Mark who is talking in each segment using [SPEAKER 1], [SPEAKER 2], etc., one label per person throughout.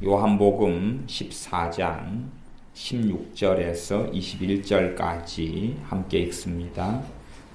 [SPEAKER 1] 요한복음 14장 16절에서 21절까지 함께 읽습니다.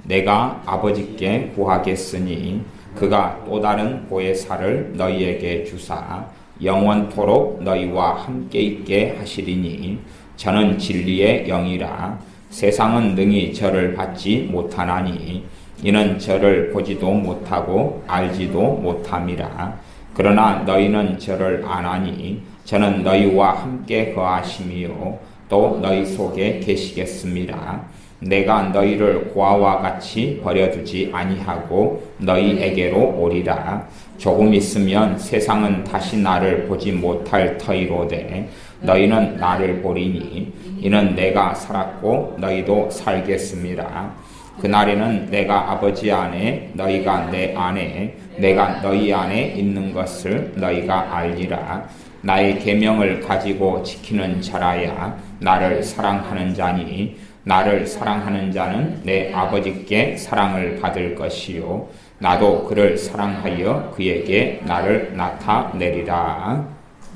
[SPEAKER 1] 내가 아버지께 구하겠으니 그가 또 다른 보혜사를 너희에게 주사 영원토록 너희와 함께 있게 하시리니 저는 진리의 영이라. 세상은 능히 저를 받지 못하나니 이는 저를 보지도 못하고 알지도 못함이라. 그러나 너희는 저를 아나니 저는 너희와 함께 거하심이요 또 너희 속에 계시겠습니다. 내가 너희를 고아와 같이 버려두지 아니하고 너희에게로 오리라. 조금 있으면 세상은 다시 나를 보지 못할 터이로되 너희는 나를 보리니 이는 내가 살았고 너희도 살겠습니다. 그날에는 내가 아버지 안에 너희가 내 안에 내가 너희 안에 있는 것을 너희가 알리라. 나의 계명을 가지고 지키는 자라야 나를 사랑하는 자니 나를 사랑하는 자는 내 아버지께 사랑을 받을 것이요 나도 그를 사랑하여 그에게 나를 나타내리라.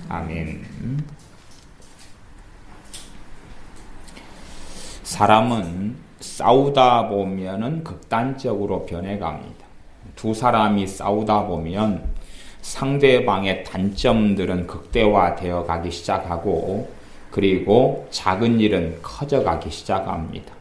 [SPEAKER 1] 아멘. 사람은 싸우다 보면은 극단적으로 변해갑니다. 두 사람이 싸우다 보면 상대방의 단점들은 극대화되어 가기 시작하고 그리고 작은 일은 커져가기 시작합니다.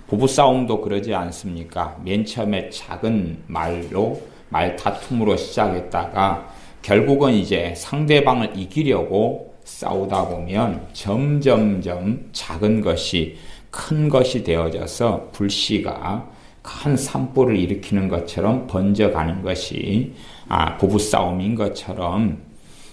[SPEAKER 1] 부부싸움도 그러지 않습니까? 맨 처음에 작은 말로 말다툼으로 시작했다가 결국은 이제 상대방을 이기려고 싸우다 보면 점점점 작은 것이 큰 것이 되어져서 불씨가 큰 산불을 일으키는 것처럼 번져가는 것이 부부싸움인 것처럼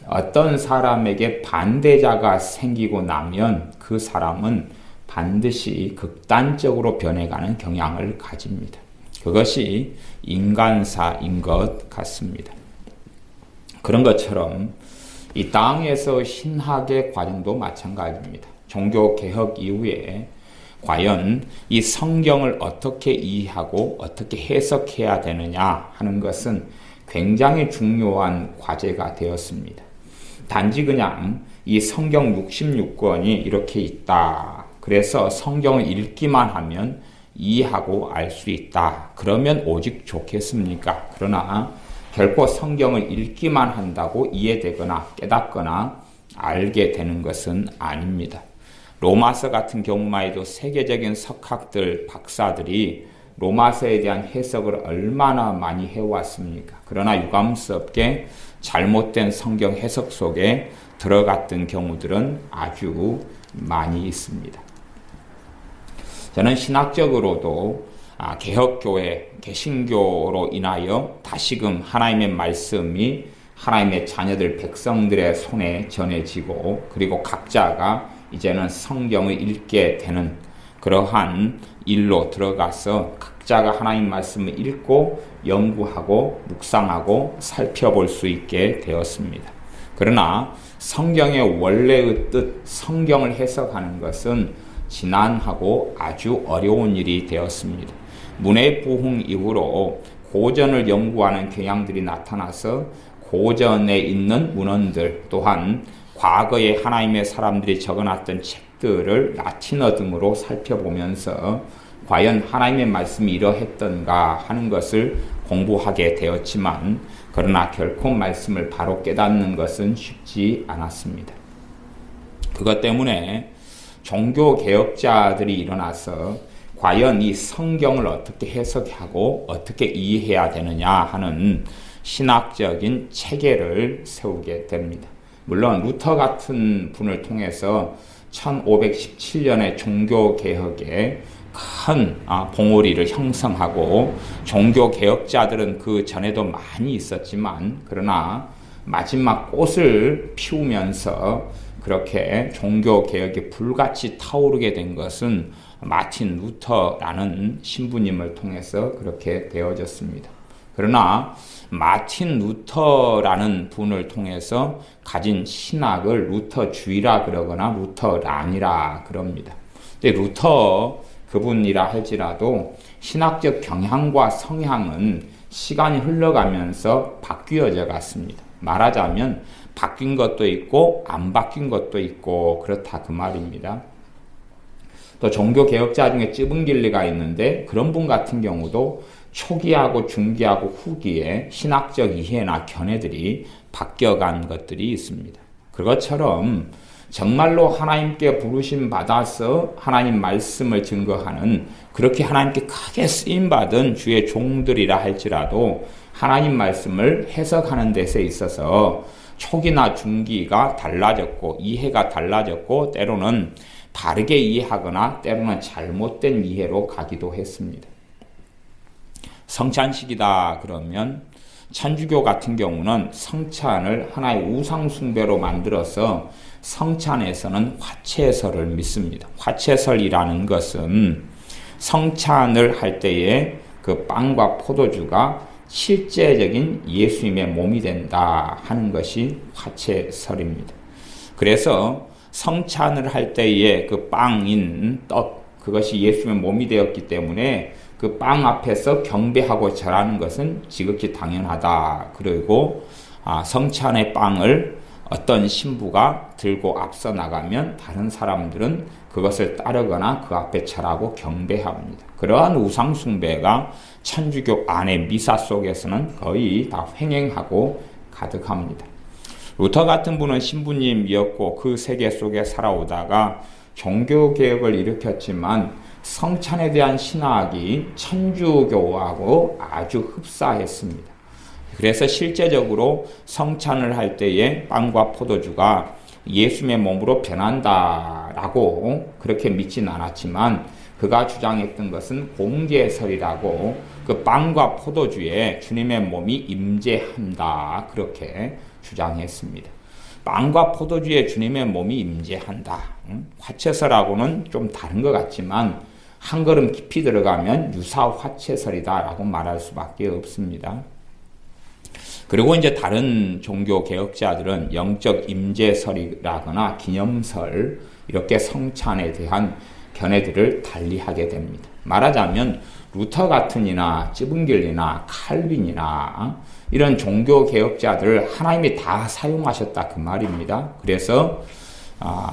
[SPEAKER 1] 어떤 사람에게 반대자가 생기고 나면 그 사람은 반드시 극단적으로 변해가는 경향을 가집니다. 그것이 인간사인 것 같습니다. 그런 것처럼 이 땅에서 신학의 과정도 마찬가지입니다. 종교개혁 이후에 과연 이 성경을 어떻게 이해하고 어떻게 해석해야 되느냐 하는 것은 굉장히 중요한 과제가 되었습니다. 단지 그냥 이 성경 66권이 이렇게 있다. 그래서 성경을 읽기만 하면 이해하고 알 수 있다. 그러면 오직 좋겠습니까? 그러나 결코 성경을 읽기만 한다고 이해되거나 깨닫거나 알게 되는 것은 아닙니다. 로마서 같은 경우만 해도 세계적인 석학들, 박사들이 로마서에 대한 해석을 얼마나 많이 해왔습니까? 그러나 유감스럽게 잘못된 성경 해석 속에 들어갔던 경우들은 아주 많이 있습니다. 저는 신학적으로도 개혁교회, 개신교로 인하여 다시금 하나님의 말씀이 하나님의 자녀들, 백성들의 손에 전해지고 그리고 각자가 이제는 성경을 읽게 되는 그러한 일로 들어가서 각자가 하나님 말씀을 읽고 연구하고 묵상하고 살펴볼 수 있게 되었습니다. 그러나 성경의 원래의 뜻, 성경을 해석하는 것은 지난하고 아주 어려운 일이 되었습니다. 문해부흥 이후로 고전을 연구하는 경향들이 나타나서 고전에 있는 문헌들 또한 과거에 하나님의 사람들이 적어놨던 책들을 라틴어 등으로 살펴보면서 과연 하나님의 말씀이 이러했던가 하는 것을 공부하게 되었지만 그러나 결코 말씀을 바로 깨닫는 것은 쉽지 않았습니다. 그것 때문에 종교개혁자들이 일어나서 과연 이 성경을 어떻게 해석하고 어떻게 이해해야 되느냐 하는 신학적인 체계를 세우게 됩니다. 물론 루터 같은 분을 통해서 1517년의 종교개혁에 큰 봉우리를 형성하고 종교개혁자들은 그 전에도 많이 있었지만 그러나 마지막 꽃을 피우면서 그렇게 종교개혁이 불같이 타오르게 된 것은 마틴 루터라는 신부님을 통해서 그렇게 되어졌습니다. 그러나 마틴 루터라는 분을 통해서 가진 신학을 루터주의라 그러거나 루터란이라 그럽니다. 근데 루터 그분이라 할지라도 신학적 경향과 성향은 시간이 흘러가면서 바뀌어져 갔습니다. 말하자면 바뀐 것도 있고 안 바뀐 것도 있고 그렇다 그 말입니다. 또 종교개혁자 중에 찌분길리가 있는데 그런 분 같은 경우도 초기하고 중기하고 후기에 신학적 이해나 견해들이 바뀌어간 것들이 있습니다. 그것처럼 정말로 하나님께 부르심 받아서 하나님 말씀을 증거하는 그렇게 하나님께 크게 쓰임받은 주의 종들이라 할지라도 하나님 말씀을 해석하는 데서 있어서 초기나 중기가 달라졌고 이해가 달라졌고 때로는 다르게 이해하거나 때로는 잘못된 이해로 가기도 했습니다. 성찬식이다 그러면 천주교 같은 경우는 성찬을 하나의 우상 숭배로 만들어서 성찬에서는 화채설을 믿습니다. 화채설이라는 것은 성찬을 할 때에 그 빵과 포도주가 실제적인 예수님의 몸이 된다 하는 것이 화채설입니다. 그래서 성찬을 할 때에 그 빵인 떡, 그것이 예수님의 몸이 되었기 때문에 그 빵 앞에서 경배하고 절하는 것은 지극히 당연하다. 그리고 성찬의 빵을 어떤 신부가 들고 앞서 나가면 다른 사람들은 그것을 따르거나 그 앞에 절하고 경배합니다. 그러한 우상 숭배가 천주교 안의 미사 속에서는 거의 다 횡행하고 가득합니다. 루터 같은 분은 신부님이었고 그 세계 속에 살아오다가 종교개혁을 일으켰지만 성찬에 대한 신학이 천주교하고 아주 흡사했습니다. 그래서 실제적으로 성찬을 할 때에 빵과 포도주가 예수님의 몸으로 변한다라고 그렇게 믿진 않았지만 그가 주장했던 것은 공개설이라고 그 빵과 포도주에 주님의 몸이 임재한다 그렇게 주장했습니다. 빵과 포도주에 주님의 몸이 임재한다. 화채설하고는 좀 다른 것 같지만 한 걸음 깊이 들어가면 유사 화채설이다라고 말할 수밖에 없습니다. 그리고 이제 다른 종교 개혁자들은 영적 임재설이라거나 기념설 이렇게 성찬에 대한 견해들을 달리하게 됩니다. 말하자면 루터 같은 이나 찌분길리나 칼빈이나 이런 종교 개혁자들을 하나님이 다 사용하셨다 그 말입니다. 그래서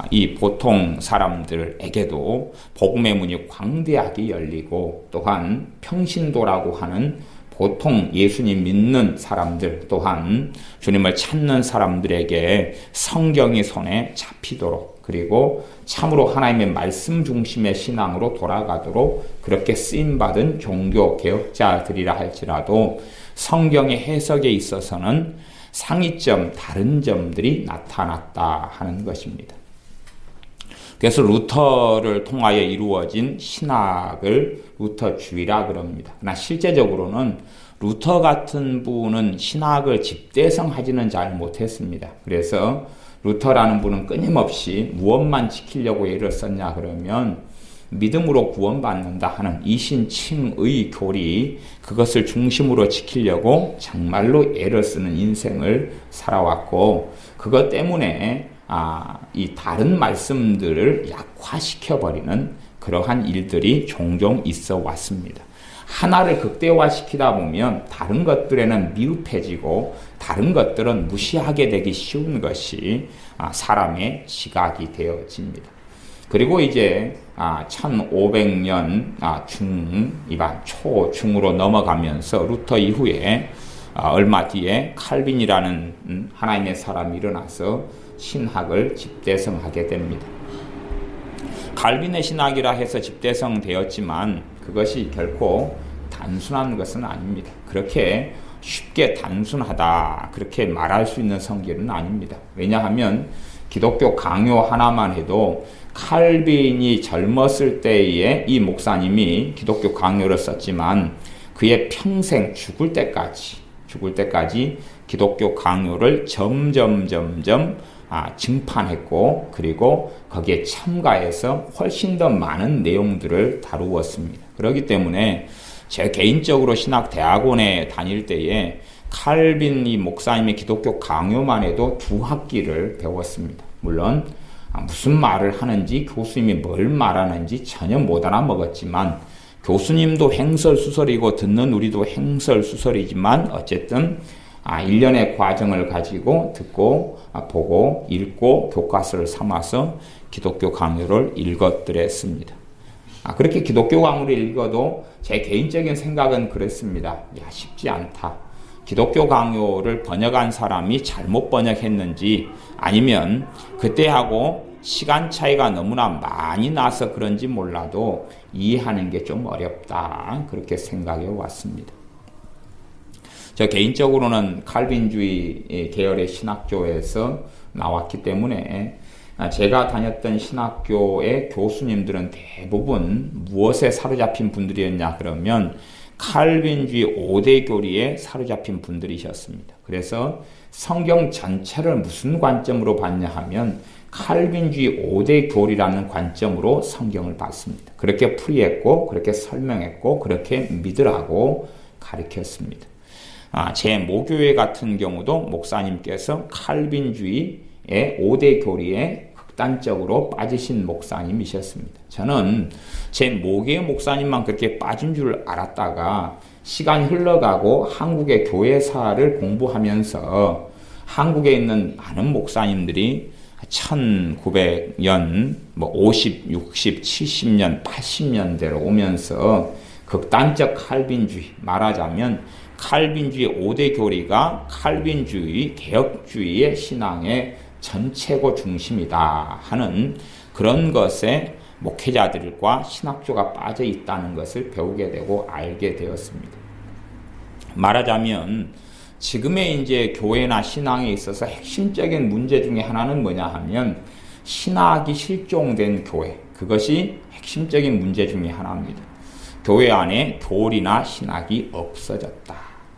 [SPEAKER 1] 이 보통 사람들에게도 복음의 문이 광대하게 열리고 또한 평신도라고 하는 보통 예수님 믿는 사람들 또한 주님을 찾는 사람들에게 성경이 손에 잡히도록 그리고 참으로 하나님의 말씀 중심의 신앙으로 돌아가도록 그렇게 쓰임받은 종교 개혁자들이라 할지라도 성경의 해석에 있어서는 상이점 다른 점들이 나타났다 하는 것입니다. 그래서 루터를 통하여 이루어진 신학을 루터주의라 그럽니다. 그러나 실제적으로는 루터 같은 분은 신학을 집대성하지는 잘 못했습니다. 그래서 루터라는 분은 끊임없이 무엇만 지키려고 애를 썼냐 그러면 믿음으로 구원받는다 하는 이신칭의 교리 그것을 중심으로 지키려고 정말로 애를 쓰는 인생을 살아왔고 그것 때문에 이 다른 말씀들을 약화시켜버리는 그러한 일들이 종종 있어 왔습니다. 하나를 극대화시키다 보면 다른 것들에는 미흡해지고 다른 것들은 무시하게 되기 쉬운 것이 사람의 지각이 되어집니다. 그리고 이제 1500년 초중으로 넘어가면서 루터 이후에 얼마 뒤에 칼빈이라는 하나님의 사람이 일어나서 신학을 집대성하게 됩니다. 칼빈의 신학이라 해서 집대성되었지만 그것이 결코 단순한 것은 아닙니다. 그렇게 쉽게 단순하다 그렇게 말할 수 있는 성질은 아닙니다. 왜냐하면 기독교 강요 하나만 해도 칼빈이 젊었을 때에 이 목사님이 기독교 강요를 썼지만 그의 평생 죽을 때까지 기독교 강요를 점점 증판했고 그리고 거기에 참가해서 훨씬 더 많은 내용들을 다루었습니다. 그렇기 때문에 제 개인적으로 신학대학원에 다닐 때에 칼빈 이 목사님의 기독교 강요만 해도 2학기를 배웠습니다. 물론 무슨 말을 하는지 교수님이 뭘 말하는지 전혀 못 알아먹었지만 교수님도 횡설수설이고 듣는 우리도 횡설수설이지만 어쨌든 1년의 과정을 가지고 듣고 보고 읽고 교과서를 삼아서 기독교 강요를 읽어드렸습니다. 그렇게 기독교 강요를 읽어도 제 개인적인 생각은 그랬습니다. 쉽지 않다. 기독교 강요를 번역한 사람이 잘못 번역했는지 아니면 그때하고 시간 차이가 너무나 많이 나서 그런지 몰라도 이해하는 게 좀 어렵다. 그렇게 생각해 왔습니다. 저 개인적으로는 칼빈주의 계열의 신학교에서 나왔기 때문에 제가 다녔던 신학교의 교수님들은 대부분 무엇에 사로잡힌 분들이었냐 그러면 칼빈주의 5대 교리에 사로잡힌 분들이셨습니다. 그래서 성경 전체를 무슨 관점으로 봤냐 하면 칼빈주의 5대 교리라는 관점으로 성경을 봤습니다. 그렇게 풀이했고 그렇게 설명했고 그렇게 믿으라고 가르쳤습니다. 제 모교회 같은 경우도 목사님께서 칼빈주의의 5대 교리에 극단적으로 빠지신 목사님이셨습니다. 저는 제 모교회 목사님만 그렇게 빠진 줄 알았다가 시간이 흘러가고 한국의 교회사를 공부하면서 한국에 있는 많은 목사님들이 1900년, 50, 60, 70년, 80년대로 오면서 극단적 칼빈주의, 말하자면 칼빈주의 5대 교리가 칼빈주의, 개혁주의의 신앙의 전체고 중심이다 하는 그런 것에 목회자들과 신학조가 빠져 있다는 것을 배우게 되고 알게 되었습니다. 말하자면 지금의 이제 교회나 신앙에 있어서 핵심적인 문제 중에 하나는 뭐냐 하면 신학이 실종된 교회, 그것이 핵심적인 문제 중에 하나입니다. 교회 안에 교리나 신학이 없어졌다.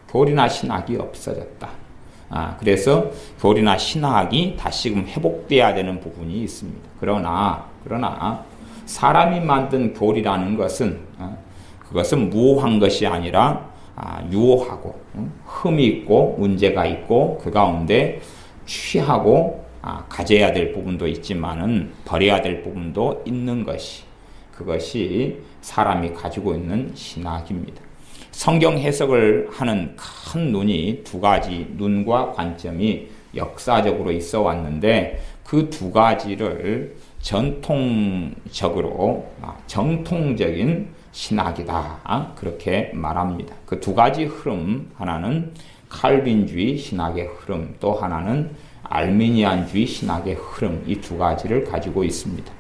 [SPEAKER 1] 교리나 신학이 없어졌다. 그래서 교리나 신학이 다시금 회복돼야 되는 부분이 있습니다. 그러나 사람이 만든 교리라는 것은 그것은 무효한 것이 아니라 유효하고 흠이 있고 문제가 있고 그 가운데 취하고 가져야 될 부분도 있지만은 버려야 될 부분도 있는 것이 그것이 사람이 가지고 있는 신학입니다. 성경 해석을 하는 큰 눈이 두 가지 눈과 관점이 역사적으로 있어 왔는데 그 두 가지를 전통적으로 정통적인 신학이다 그렇게 말합니다. 그 두 가지 흐름, 하나는 칼빈주의 신학의 흐름, 또 하나는 알미니안주의 신학의 흐름, 이 두 가지를 가지고 있습니다.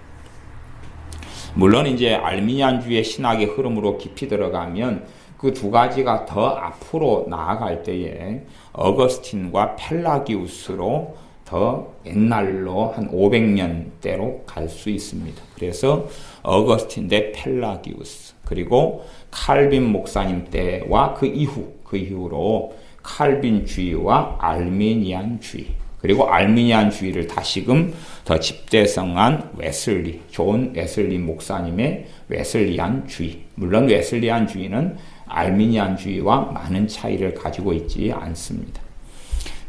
[SPEAKER 1] 물론 이제 알미니안주의 신학의 흐름으로 깊이 들어가면 그 두 가지가 더 앞으로 나아갈 때에 어거스틴과 펠라기우스로 더 옛날로 한 500년대로 갈 수 있습니다. 그래서 어거스틴 대 펠라기우스, 그리고 칼빈 목사님 때와 그 이후로 칼빈주의와 알미니안주의, 그리고 알미니안주의를 다시금 더 집대성한 웨슬리, 존 웨슬리 목사님의 웨슬리안주의. 물론 웨슬리안주의는 알미니안주의와 많은 차이를 가지고 있지 않습니다.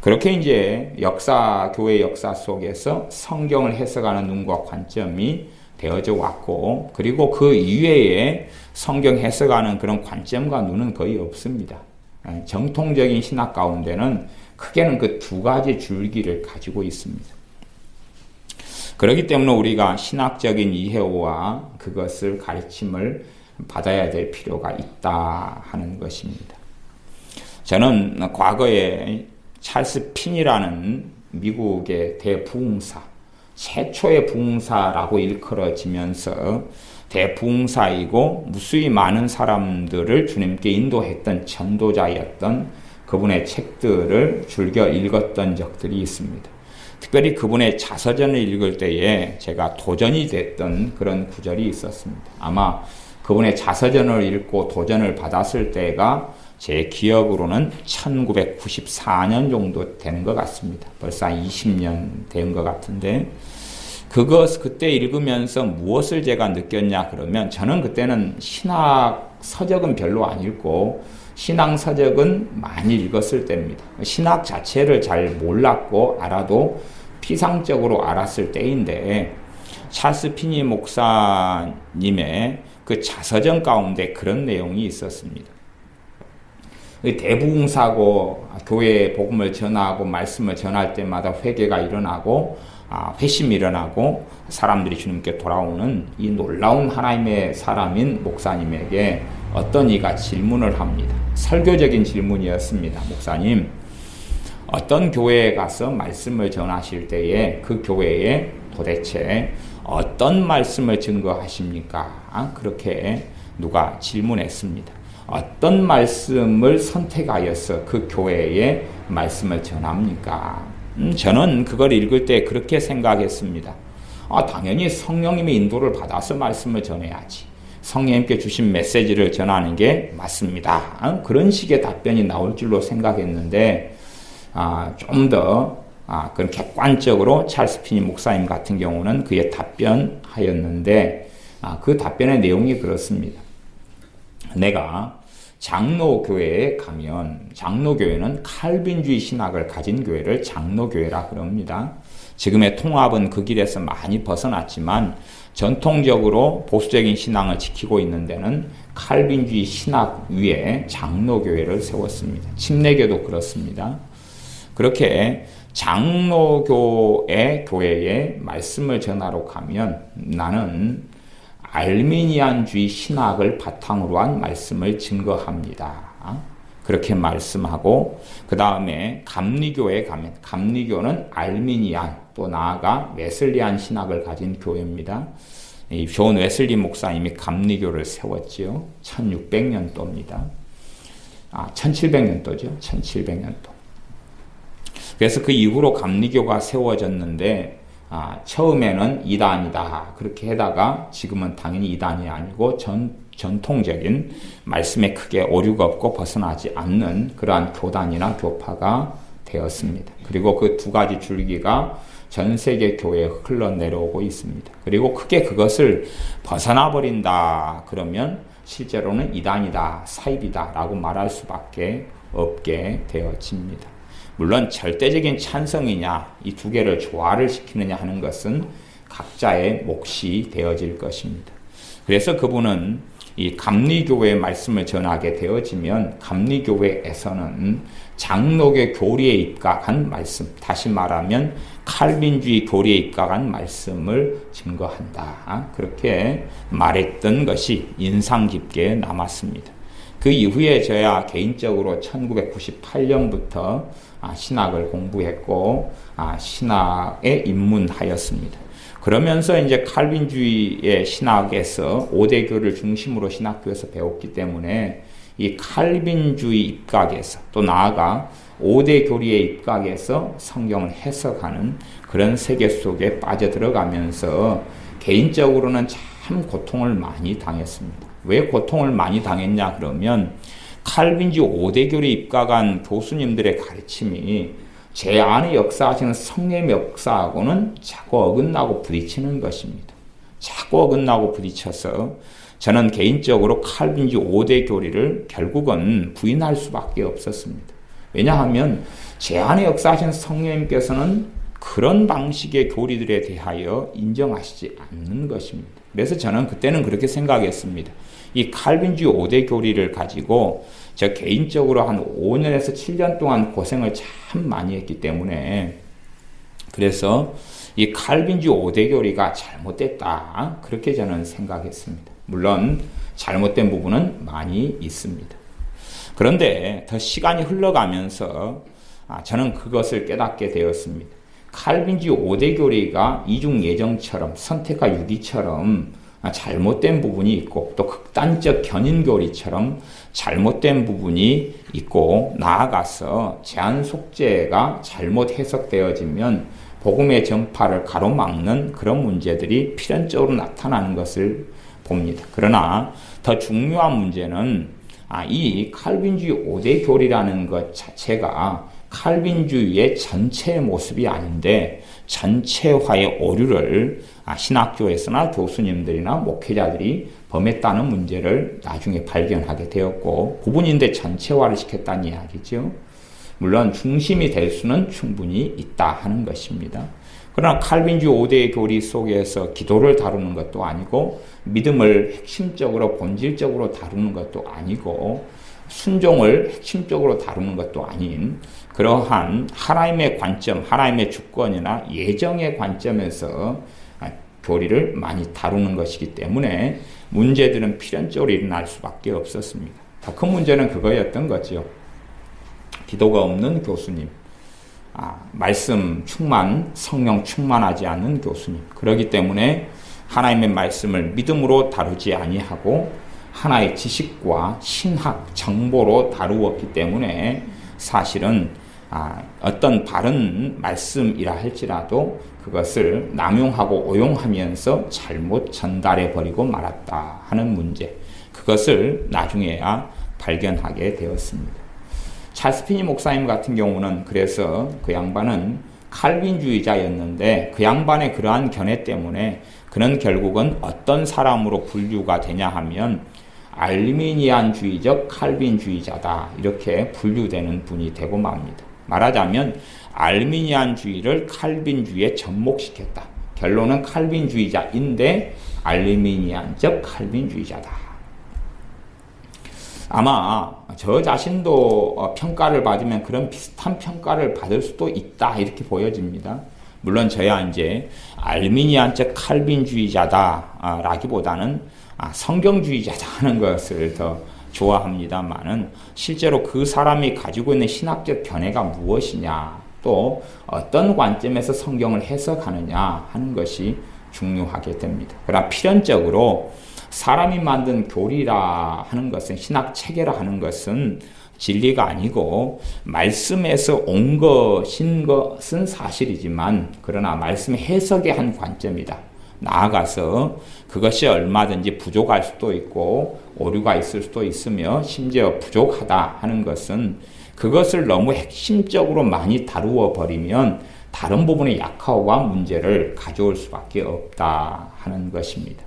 [SPEAKER 1] 그렇게 이제 교회 역사 속에서 성경을 해석하는 눈과 관점이 되어져 왔고, 그리고 그 이외에 성경 해석하는 그런 관점과 눈은 거의 없습니다. 정통적인 신학 가운데는 크게는 그 두 가지 줄기를 가지고 있습니다. 그렇기 때문에 우리가 신학적인 이해와 그것을 가르침을 받아야 될 필요가 있다 하는 것입니다. 저는 과거에 찰스 핀이라는 미국의 대부흥사, 최초의 부흥사라고 일컬어지면서 대부흥사이고 무수히 많은 사람들을 주님께 인도했던 전도자였던 그분의 책들을 즐겨 읽었던 적들이 있습니다. 특별히 그분의 자서전을 읽을 때에 제가 도전이 됐던 그런 구절이 있었습니다. 아마 그분의 자서전을 읽고 도전을 받았을 때가 제 기억으로는 1994년 정도 되는 것 같습니다. 벌써 한 20년 된 것 같은데, 그때 읽으면서 무엇을 제가 느꼈냐 그러면, 저는 그때는 신학 서적은 별로 안 읽고 신앙 서적은 많이 읽었을 때입니다. 신학 자체를 잘 몰랐고 알아도 피상적으로 알았을 때인데, 찰스 피니 목사님의 그 자서전 가운데 그런 내용이 있었습니다. 대부흥사고 교회에 복음을 전하고 말씀을 전할 때마다 회개가 일어나고 회심이 일어나고 사람들이 주님께 돌아오는 이 놀라운 하나님의 사람인 목사님에게 어떤 이가 질문을 합니다. 설교적인 질문이었습니다. 목사님, 어떤 교회에 가서 말씀을 전하실 때에 그 교회에 도대체 어떤 말씀을 증거하십니까? 그렇게 누가 질문했습니다. 어떤 말씀을 선택하여서 그 교회에 말씀을 전합니까? 저는 그걸 읽을 때 그렇게 생각했습니다. 당연히 성령님의 인도를 받아서 말씀을 전해야지. 성령님께 주신 메시지를 전하는 게 맞습니다. 그런 식의 답변이 나올 줄로 생각했는데 좀 더 그런 객관적으로 찰스 피니 목사님 같은 경우는 그의 답변하였는데 그 답변의 내용이 그렇습니다. 내가 장로교회에 가면 장로교회는 칼빈주의 신학을 가진 교회를 장로교회라 그럽니다. 지금의 통합은 그 길에서 많이 벗어났지만 전통적으로 보수적인 신앙을 지키고 있는 데는 칼빈주의 신학 위에 장로교회를 세웠습니다. 침례교도 그렇습니다. 그렇게 장로교회 교회에 말씀을 전하러 가면 나는 알미니안주의 신학을 바탕으로 한 말씀을 증거합니다. 그렇게 말씀하고 그 다음에 감리교에 가면 감리교는 알미니안 또 나아가 웨슬리안 신학을 가진 교회입니다. 이 존 웨슬리 목사님이 감리교를 세웠지요. 1600년도입니다. 1700년도죠. 1700년도. 그래서 그 이후로 감리교가 세워졌는데 처음에는 이단이다 그렇게 하다가 지금은 당연히 이단이 아니고 전통적인 말씀에 크게 오류가 없고 벗어나지 않는 그러한 교단이나 교파가 되었습니다. 그리고 그 두 가지 줄기가 전 세계 교회에 흘러내려오고 있습니다. 그리고 크게 그것을 벗어나 버린다 그러면 실제로는 이단이다, 사입이다 라고 말할 수밖에 없게 되어집니다. 물론 절대적인 찬성이냐 이 두 개를 조화를 시키느냐 하는 것은 각자의 몫이 되어질 것입니다. 그래서 그분은 이 감리교회의 말씀을 전하게 되어지면 감리교회에서는 장로교 교리에 입각한 말씀, 다시 말하면 칼빈주의 교리에 입각한 말씀을 증거한다. 그렇게 말했던 것이 인상 깊게 남았습니다. 그 이후에 저야 개인적으로 1998년부터 신학을 공부했고 신학에 입문하였습니다. 그러면서 이제 칼빈주의의 신학에서 5대 교를 중심으로 신학교에서 배웠기 때문에 이 칼빈주의 입각에서 또 나아가 5대 교리의 입각에서 성경을 해석하는 그런 세계 속에 빠져들어가면서 개인적으로는 참 고통을 많이 당했습니다. 왜 고통을 많이 당했냐 그러면 칼빈주의 5대 교리에 입각한 교수님들의 가르침이 제 안에 역사하시는 성령의 역사하고는 자꾸 어긋나고 부딪히는 것입니다. 자꾸 어긋나고 부딪혀서 저는 개인적으로 칼빈주의 5대 교리를 결국은 부인할 수밖에 없었습니다. 왜냐하면 제 안에 역사하신 성령님께서는 그런 방식의 교리들에 대하여 인정하시지 않는 것입니다. 그래서 저는 그때는 그렇게 생각했습니다. 이 칼빈주의 5대 교리를 가지고 저 개인적으로 한 5년에서 7년 동안 고생을 참 많이 했기 때문에 그래서 이 칼빈주의 5대 교리가 잘못됐다. 그렇게 저는 생각했습니다. 물론 잘못된 부분은 많이 있습니다. 그런데 더 시간이 흘러가면서 저는 그것을 깨닫게 되었습니다. 칼빈주의 5대 교리가 이중예정처럼 선택과 유기처럼 잘못된 부분이 있고 또 극단적 견인교리처럼 잘못된 부분이 있고 나아가서 제한 속죄가 잘못 해석되어지면 복음의 전파를 가로막는 그런 문제들이 필연적으로 나타나는 것을 봅니다. 그러나 더 중요한 문제는 이 칼빈주의 5대 교리라는 것 자체가 칼빈주의의 전체 모습이 아닌데 전체화의 오류를 신학교에서나 교수님들이나 목회자들이 범했다는 문제를 나중에 발견하게 되었고 부분인데 전체화를 시켰다는 이야기죠. 물론 중심이 될 수는 충분히 있다 하는 것입니다. 그러나 칼빈주의 5대 교리 속에서 기도를 다루는 것도 아니고 믿음을 핵심적으로 본질적으로 다루는 것도 아니고 순종을 핵심적으로 다루는 것도 아닌 그러한 하나님의 관점, 하나님의 주권이나 예정의 관점에서 교리를 많이 다루는 것이기 때문에 문제들은 필연적으로 일어날 수밖에 없었습니다. 더 큰 문제는 그거였던 거죠. 기도가 없는 교수님, 말씀 충만, 성령 충만하지 않는 교수님. 그렇기 때문에 하나님의 말씀을 믿음으로 다루지 아니하고 하나의 지식과 신학, 정보로 다루었기 때문에 사실은 어떤 바른 말씀이라 할지라도 그것을 남용하고 오용하면서 잘못 전달해버리고 말았다 하는 문제. 그것을 나중에야 발견하게 되었습니다. 찰스 피니 목사님 같은 경우는 그래서 그 양반은 칼빈주의자였는데 그 양반의 그러한 견해 때문에 그는 결국은 어떤 사람으로 분류가 되냐 하면 알미니안주의적 칼빈주의자다 이렇게 분류되는 분이 되고 맙니다. 말하자면 알미니안주의를 칼빈주의에 접목시켰다. 결론은 칼빈주의자인데 알미니안적 칼빈주의자다. 아마 저 자신도 평가를 받으면 그런 비슷한 평가를 받을 수도 있다 이렇게 보여집니다. 물론 저야 이제 알미니안적 칼빈주의자다 라기보다는 성경주의자다 하는 것을 더 좋아합니다만은 실제로 그 사람이 가지고 있는 신학적 견해가 무엇이냐 또 어떤 관점에서 성경을 해석하느냐 하는 것이 중요하게 됩니다. 그러나 필연적으로 사람이 만든 교리라 하는 것은 신학 체계라 하는 것은 진리가 아니고 말씀에서 온 것인 것은 사실이지만 그러나 말씀의 해석의 한 관점이다. 나아가서 그것이 얼마든지 부족할 수도 있고 오류가 있을 수도 있으며 심지어 부족하다 하는 것은 그것을 너무 핵심적으로 많이 다루어 버리면 다른 부분의 약화와 문제를 가져올 수밖에 없다 하는 것입니다.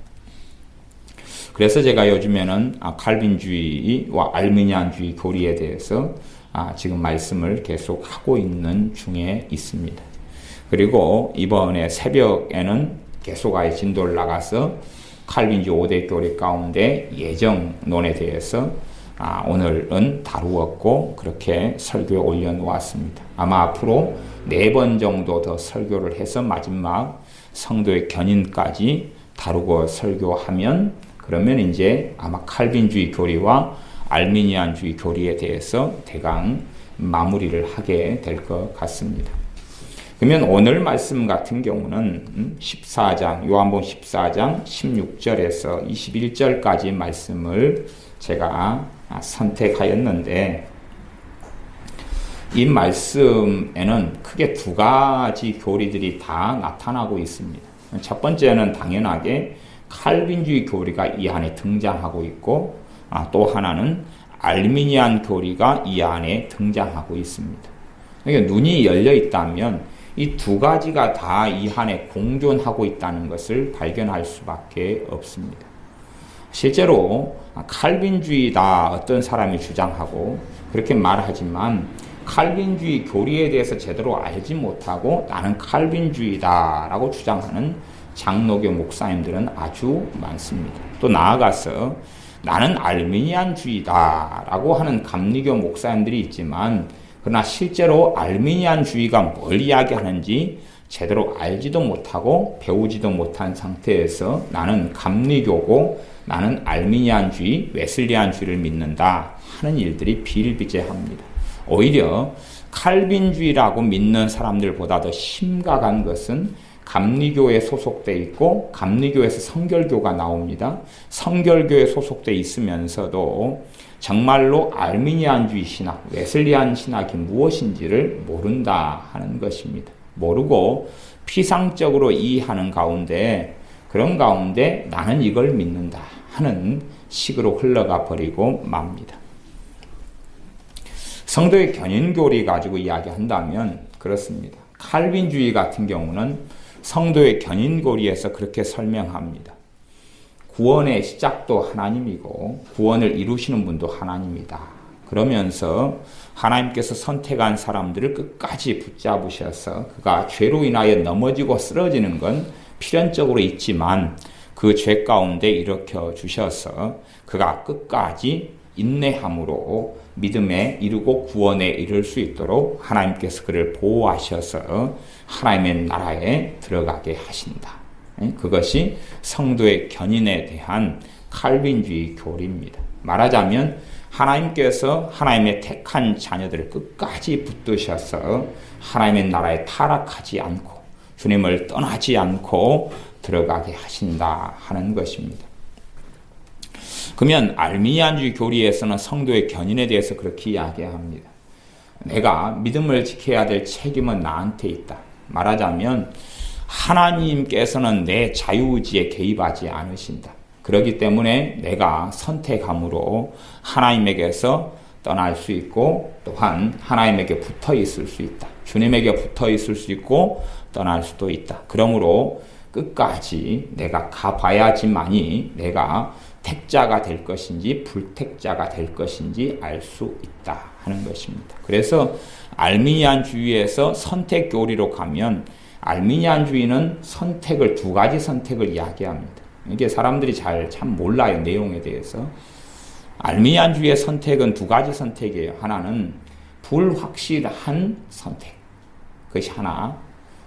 [SPEAKER 1] 그래서 제가 요즘에는 칼빈주의와 알미니안주의 교리에 대해서 지금 말씀을 계속 하고 있는 중에 있습니다. 그리고 이번에 새벽에는 계속 아예 진도를 나가서 칼빈주의 5대 교리 가운데 예정론에 대해서 오늘은 다루었고 그렇게 설교에 올려놓았습니다. 아마 앞으로 4번 정도 더 설교를 해서 마지막 성도의 견인까지 다루고 설교하면 그러면 이제 아마 칼빈주의 교리와 알미니안주의 교리에 대해서 대강 마무리를 하게 될 것 같습니다. 그러면 오늘 말씀 같은 경우는 14장, 요한복음 14장 16절에서 21절까지 말씀을 제가 선택하였는데 이 말씀에는 크게 2가지 교리들이 다 나타나고 있습니다. 첫 번째는 당연하게 칼빈주의 교리가 이 안에 등장하고 있고 또 하나는 알미니안 교리가 이 안에 등장하고 있습니다. 그러니까 눈이 열려 있다면 이 2가지가 다 이 안에 공존하고 있다는 것을 발견할 수밖에 없습니다. 실제로 칼빈주의다 어떤 사람이 주장하고 그렇게 말하지만 칼빈주의 교리에 대해서 제대로 알지 못하고 나는 칼빈주의다라고 주장하는 장로교 목사님들은 아주 많습니다. 또 나아가서 나는 알미니안주의다라고 하는 감리교 목사님들이 있지만 그러나 실제로 알미니안주의가 뭘 이야기하는지 제대로 알지도 못하고 배우지도 못한 상태에서 나는 감리교고 나는 알미니안주의, 웨슬리안주의를 믿는다 하는 일들이 비일비재합니다. 오히려 칼빈주의라고 믿는 사람들보다 더 심각한 것은 감리교에 소속돼 있고 감리교에서 성결교가 나옵니다. 성결교에 소속돼 있으면서도 정말로 알미니안주의 신학, 웨슬리안 신학이 무엇인지를 모른다 하는 것입니다. 모르고 피상적으로 이해하는 가운데 그런 가운데 나는 이걸 믿는다 하는 식으로 흘러가 버리고 맙니다. 성도의 견인교리 가지고 이야기한다면 그렇습니다. 칼빈주의 같은 경우는 성도의 견인교리에서 그렇게 설명합니다. 구원의 시작도 하나님이고 구원을 이루시는 분도 하나님이다. 그러면서 하나님께서 선택한 사람들을 끝까지 붙잡으셔서 그가 죄로 인하여 넘어지고 쓰러지는 건 필연적으로 있지만 그 죄 가운데 일으켜 주셔서 그가 끝까지 인내함으로 믿음에 이르고 구원에 이를 수 있도록 하나님께서 그를 보호하셔서 하나님의 나라에 들어가게 하신다. 그것이 성도의 견인에 대한 칼빈주의 교리입니다. 말하자면 하나님께서 하나님의 택한 자녀들을 끝까지 붙드셔서 하나님의 나라에 타락하지 않고 주님을 떠나지 않고 들어가게 하신다 하는 것입니다. 그러면 알미니안주의 교리에서는 성도의 견인에 대해서 그렇게 이야기합니다. 내가 믿음을 지켜야 될 책임은 나한테 있다. 말하자면 하나님께서는 내 자유의지에 개입하지 않으신다. 그렇기 때문에 내가 선택함으로 하나님에게서 떠날 수 있고 또한 하나님에게 붙어 있을 수 있다. 주님에게 붙어 있을 수 있고 떠날 수도 있다. 그러므로 끝까지 내가 가봐야지만이 내가 택자가 될 것인지 불택자가 될 것인지 알 수 있다 하는 것입니다. 그래서 알미니안주의에서 선택 교리로 가면 알미니안주의는 선택을 두 가지 선택을 이야기합니다. 이게 사람들이 참 몰라요. 내용에 대해서. 알미니안주의의 선택은 두 가지 선택이에요. 하나는 불확실한 선택. 그것이 하나.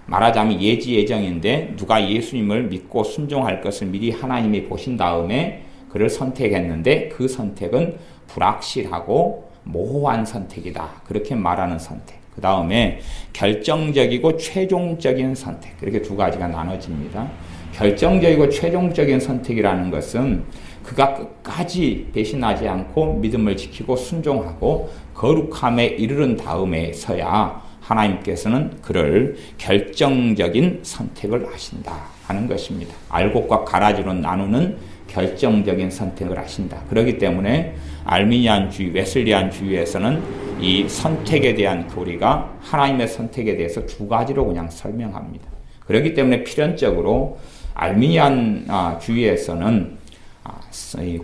[SPEAKER 1] 말하자면 예지예정인데 누가 예수님을 믿고 순종할 것을 미리 하나님이 보신 다음에 그를 선택했는데 그 선택은 불확실하고 모호한 선택이다. 그렇게 말하는 선택. 그 다음에 결정적이고 최종적인 선택. 이렇게 두 가지가 나눠집니다. 결정적이고 최종적인 선택이라는 것은 그가 끝까지 배신하지 않고 믿음을 지키고 순종하고 거룩함에 이르른 다음에서야 하나님께서는 그를 결정적인 선택을 하신다 하는 것입니다. 알곡과 가라지로 나누는 결정적인 선택을 하신다. 그렇기 때문에 알미니안주의, 웨슬리안주의에서는 이 선택에 대한 교리가 하나님의 선택에 대해서 두 가지로 그냥 설명합니다. 그렇기 때문에 필연적으로 알미니안주의에서는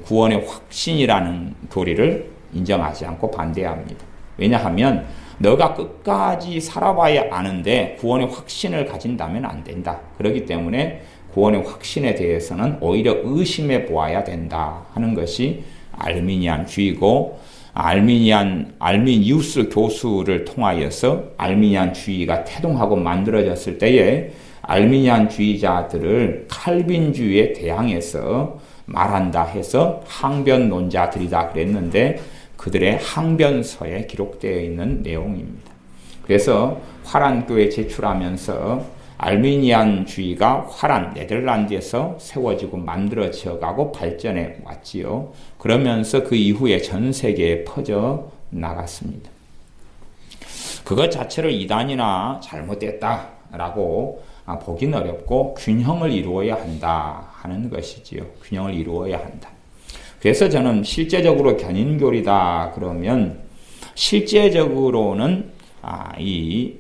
[SPEAKER 1] 구원의 확신이라는 교리를 인정하지 않고 반대합니다. 왜냐하면 너가 끝까지 살아봐야 아는데 구원의 확신을 가진다면 안 된다. 그렇기 때문에 구원의 확신에 대해서는 오히려 의심해 보아야 된다 하는 것이 알미니안주의고, 알미니우스 교수를 통하여서 알미니안주의가 태동하고 만들어졌을 때에 알미니안주의자들을 칼빈주의에 대항해서 말한다 해서 항변론자들이다 그랬는데 그들의 항변서에 기록되어 있는 내용입니다. 그래서 화란교에 제출하면서 알미니안주의가 화란 네덜란드에서 세워지고 만들어져 가고 발전해 왔지요. 그러면서 그 이후에 전 세계에 퍼져 나갔습니다. 그것 자체를 이단이나 잘못됐다라고 보기는 어렵고 균형을 이루어야 한다 하는 것이지요. 균형을 이루어야 한다. 그래서 저는 실제적으로 견인교리다 그러면 실제적으로는 이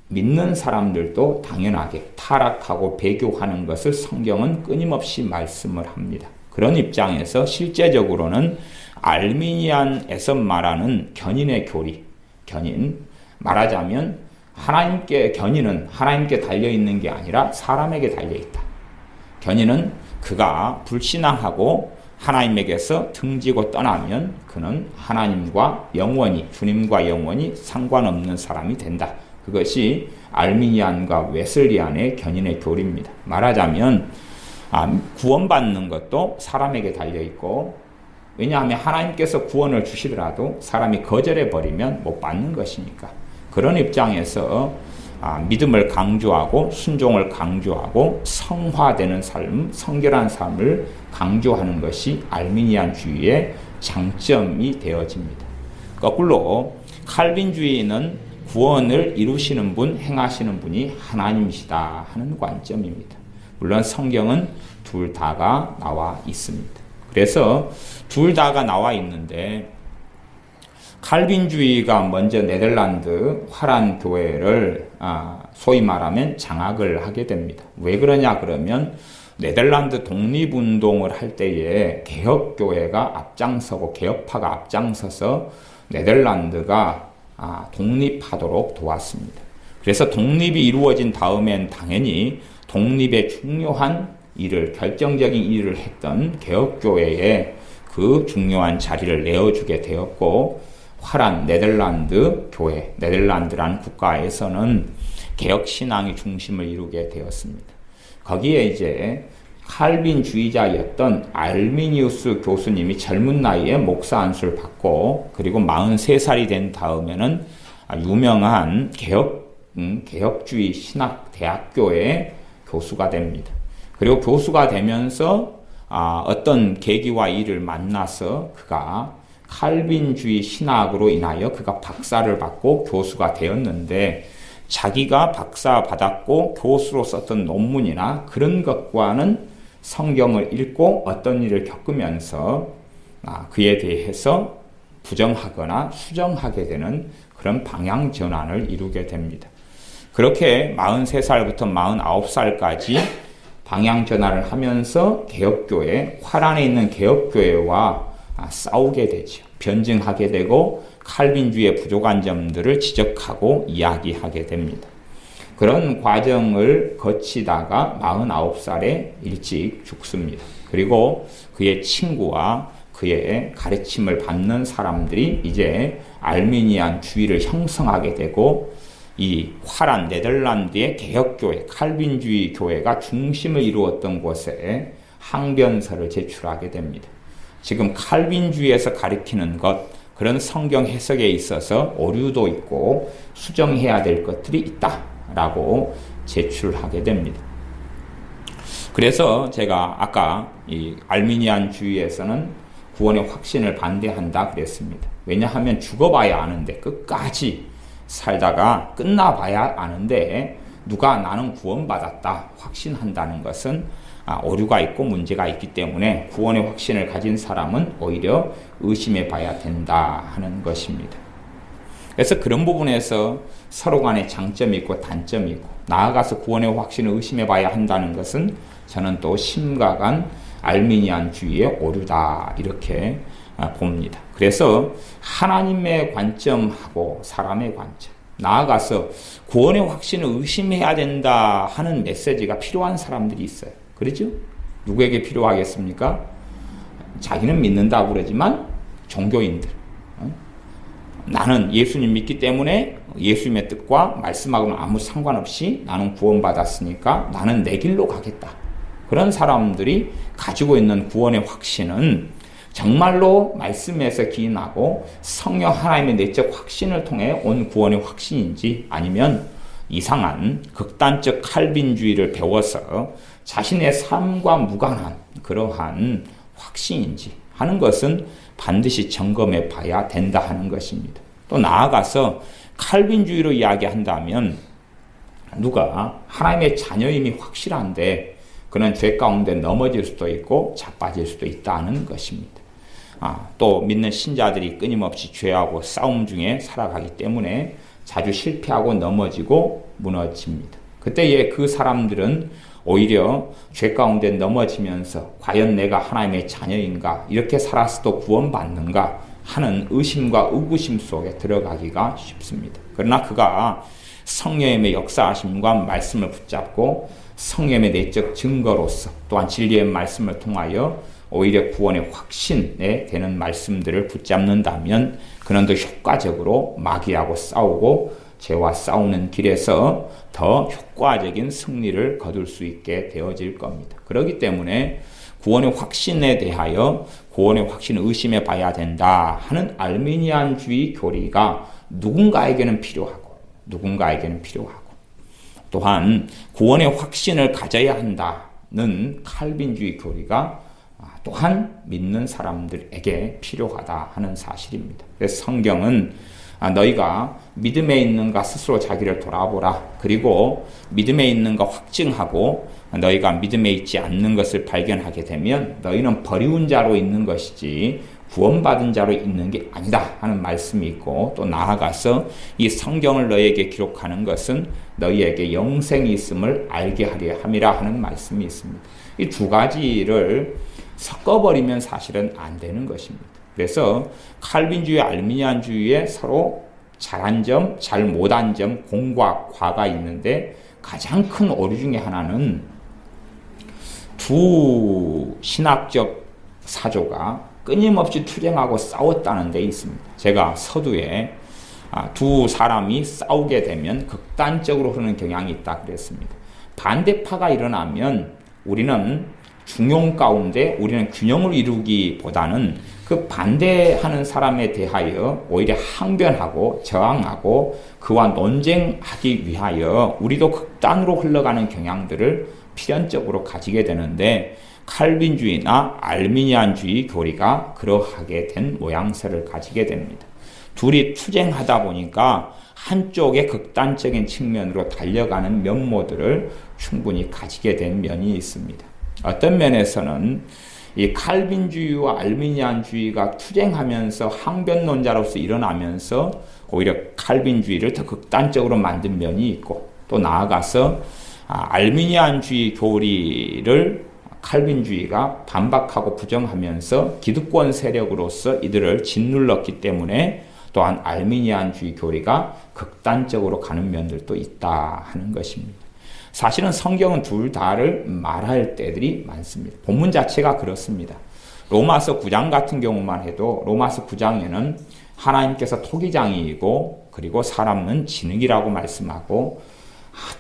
[SPEAKER 1] 믿는 사람들도 당연하게 타락하고 배교하는 것을 성경은 끊임없이 말씀을 합니다. 그런 입장에서 실제적으로는 알미니안에서 말하는 견인의 교리, 견인, 말하자면 견인은 하나님께 달려있는 게 아니라 사람에게 달려있다. 견인은 그가 불신앙하고 하나님에게서 등지고 떠나면 그는 하나님과 영원히, 주님과 영원히 상관없는 사람이 된다. 그것이 알미니안과 웨슬리안의 견인의 교리입니다. 말하자면 구원받는 것도 사람에게 달려있고, 왜냐하면 하나님께서 구원을 주시더라도 사람이 거절해버리면 못 받는 것이니까. 그런 입장에서 믿음을 강조하고 순종을 강조하고 성화되는 삶, 성결한 삶을 강조하는 것이 알미니안주의의 장점이 되어집니다. 거꾸로 칼빈주의는 구원을 이루시는 분, 행하시는 분이 하나님이시다 하는 관점입니다. 물론 성경은 둘 다가 나와 있습니다. 그래서 둘 다가 나와 있는데 칼빈주의가 먼저 네덜란드 화란 교회를 소위 말하면 장악을 하게 됩니다. 왜 그러냐 그러면 네덜란드 독립운동을 할 때에 개혁교회가 앞장서고 개혁파가 앞장서서 네덜란드가 독립하도록 도왔습니다. 그래서 독립이 이루어진 다음엔 당연히 독립의 중요한 일을, 결정적인 일을 했던 개혁교회에 그 중요한 자리를 내어주게 되었고, 화란 네덜란드 교회, 네덜란드라는 국가에서는 개혁신앙이 중심을 이루게 되었습니다. 거기에 이제 칼빈주의자였던 알미니우스 교수님이 젊은 나이에 목사 안수를 받고, 그리고 43살이 된 다음에는 유명한 개혁주의 신학대학교의 교수가 됩니다. 그리고 교수가 되면서 어떤 계기와 일을 만나서 그가 칼빈주의 신학으로 인하여 그가 박사를 받고 교수가 되었는데, 자기가 박사 받았고 교수로 썼던 논문이나 그런 것과는 성경을 읽고 어떤 일을 겪으면서 그에 대해서 부정하거나 수정하게 되는 그런 방향 전환을 이루게 됩니다. 그렇게 43살부터 49살까지 방향 전환을 하면서 개혁교회, 화란에 있는 개혁교회와 싸우게 되죠. 변증하게 되고 칼빈주의의 부족한 점들을 지적하고 이야기하게 됩니다. 그런 과정을 거치다가 49살에 일찍 죽습니다. 그리고 그의 친구와 그의 가르침을 받는 사람들이 이제 알미니안주의를 형성하게 되고, 이 화란 네덜란드의 개혁교회, 칼빈주의 교회가 중심을 이루었던 곳에 항변서를 제출하게 됩니다. 지금 칼빈주의에서 가리키는 것, 그런 성경 해석에 있어서 오류도 있고 수정해야 될 것들이 있다라고 제출하게 됩니다. 그래서 제가 아까 이 알미니안주의에서는 구원의 확신을 반대한다 그랬습니다. 왜냐하면 죽어봐야 아는데, 끝까지 살다가 끝나봐야 아는데 누가 나는 구원받았다 확신한다는 것은 오류가 있고 문제가 있기 때문에 구원의 확신을 가진 사람은 오히려 의심해 봐야 된다 하는 것입니다. 그래서 그런 부분에서 서로 간에 장점이 있고 단점이 있고, 나아가서 구원의 확신을 의심해 봐야 한다는 것은 저는 또 심각한 알미니안주의의 오류다 이렇게 봅니다. 그래서 하나님의 관점하고 사람의 관점, 나아가서 구원의 확신을 의심해야 된다 하는 메시지가 필요한 사람들이 있어요. 그렇죠? 누구에게 필요하겠습니까? 자기는 믿는다고 그러지만 종교인들, 나는 예수님 믿기 때문에 예수님의 뜻과 말씀하고는 아무 상관없이 나는 구원받았으니까 나는 내 길로 가겠다. 그런 사람들이 가지고 있는 구원의 확신은 정말로 말씀에서 기인하고 성령 하나님의 내적 확신을 통해 온 구원의 확신인지, 아니면 이상한 극단적 칼빈주의를 배워서 자신의 삶과 무관한 그러한 확신인지 하는 것은 반드시 점검해 봐야 된다 하는 것입니다. 또 나아가서 칼빈주의로 이야기한다면, 누가 하나님의 자녀임이 확실한데 그는 죄 가운데 넘어질 수도 있고 자빠질 수도 있다는 것입니다. 또 믿는 신자들이 끊임없이 죄하고 싸움 중에 살아가기 때문에 자주 실패하고 넘어지고 무너집니다. 그때에 그 사람들은 오히려 죄 가운데 넘어지면서 과연 내가 하나님의 자녀인가, 이렇게 살았어도 구원받는가 하는 의심과 의구심 속에 들어가기가 쉽습니다. 그러나 그가 성령의 역사하심과 말씀을 붙잡고 성령의 내적 증거로서, 또한 진리의 말씀을 통하여 오히려 구원의 확신에 되는 말씀들을 붙잡는다면 그는 더 효과적으로 마귀하고 싸우고 죄와 싸우는 길에서 더 효과적인 승리를 거둘 수 있게 되어질 겁니다. 그렇기 때문에 구원의 확신에 대하여 구원의 확신을 의심해 봐야 된다 하는 알미니안주의 교리가 누군가에게는 필요하고 또한 구원의 확신을 가져야 한다는 칼빈주의 교리가 또한 믿는 사람들에게 필요하다 하는 사실입니다. 그래서 성경은 너희가 믿음에 있는가 스스로 자기를 돌아보라. 그리고 믿음에 있는가 확증하고 너희가 믿음에 있지 않는 것을 발견하게 되면 너희는 버리운 자로 있는 것이지 구원받은 자로 있는 게 아니다 하는 말씀이 있고, 또 나아가서 이 성경을 너희에게 기록하는 것은 너희에게 영생이 있음을 알게 하려 함이라 하는 말씀이 있습니다. 이 두 가지를 섞어버리면 사실은 안 되는 것입니다. 그래서 칼빈주의, 알미니안주의에 서로 잘한 점, 잘 못한 점, 공과 과가 있는데 가장 큰 오류 중에 하나는 두 신학적 사조가 끊임없이 투쟁하고 싸웠다는 데 있습니다. 제가 서두에 두 사람이 싸우게 되면 극단적으로 흐르는 경향이 있다 그랬습니다. 반대파가 일어나면 우리는 중용 가운데 우리는 균형을 이루기보다는 그 반대하는 사람에 대하여 오히려 항변하고 저항하고 그와 논쟁하기 위하여 우리도 극단으로 흘러가는 경향들을 필연적으로 가지게 되는데 칼빈주의나 알미니안주의 교리가 그러하게 된 모양새를 가지게 됩니다. 둘이 투쟁하다 보니까 한쪽의 극단적인 측면으로 달려가는 면모들을 충분히 가지게 된 면이 있습니다. 어떤 면에서는 이 칼빈주의와 알미니안주의가 투쟁하면서 항변론자로서 일어나면서 오히려 칼빈주의를 더 극단적으로 만든 면이 있고 또 나아가서 알미니안주의 교리를 칼빈주의가 반박하고 부정하면서 기득권 세력으로서 이들을 짓눌렀기 때문에 또한 알미니안주의 교리가 극단적으로 가는 면들도 있다 하는 것입니다. 사실은 성경은 둘 다를 말할 때들이 많습니다. 본문 자체가 그렇습니다. 로마서 9장 같은 경우만 해도 로마서 9장에는 하나님께서 토기장이고 그리고 사람은 진흙이라고 말씀하고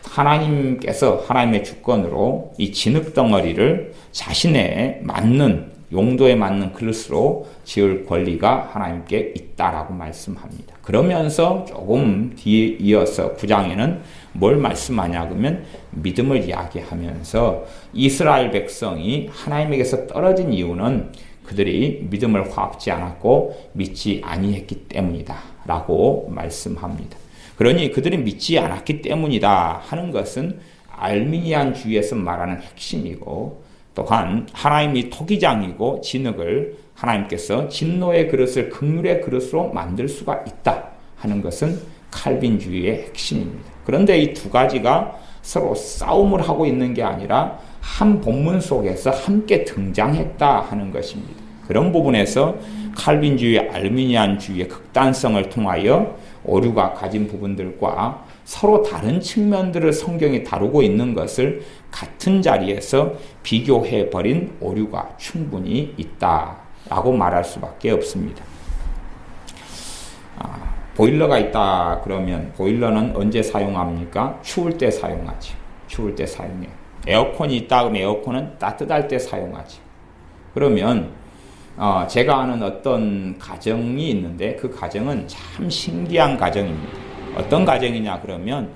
[SPEAKER 1] 하나님께서 하나님의 주권으로 이 진흙 덩어리를 자신의 맞는 용도에 맞는 그릇으로 지을 권리가 하나님께 있다라고 말씀합니다. 그러면서 조금 뒤에 이어서 9장에는 뭘 말씀하냐 그러면 믿음을 이야기하면서 이스라엘 백성이 하나님에게서 떨어진 이유는 그들이 믿음을 화합지 않았고 믿지 아니했기 때문이다 라고 말씀합니다. 그러니 그들이 믿지 않았기 때문이다 하는 것은 알미니안주의에서 말하는 핵심이고 또한 하나님이 토기장이고 진흙을 하나님께서 진노의 그릇을 긍휼의 그릇으로 만들 수가 있다 하는 것은 칼빈주의의 핵심입니다. 그런데 이 두 가지가 서로 싸움을 하고 있는 게 아니라 한 본문 속에서 함께 등장했다 하는 것입니다. 그런 부분에서 칼빈주의, 알미니안주의의 극단성을 통하여 오류가 가진 부분들과 서로 다른 측면들을 성경이 다루고 있는 것을 같은 자리에서 비교해버린 오류가 충분히 있다라고 말할 수밖에 없습니다. 보일러가 있다 그러면 보일러는 언제 사용합니까? 추울 때 사용하지. 추울 때 사용해요. 에어컨이 있다 그러면 에어컨은 따뜻할 때 사용하지. 그러면 제가 아는 어떤 가정이 있는데 그 가정은 참 신기한 가정입니다. 어떤 가정이냐 그러면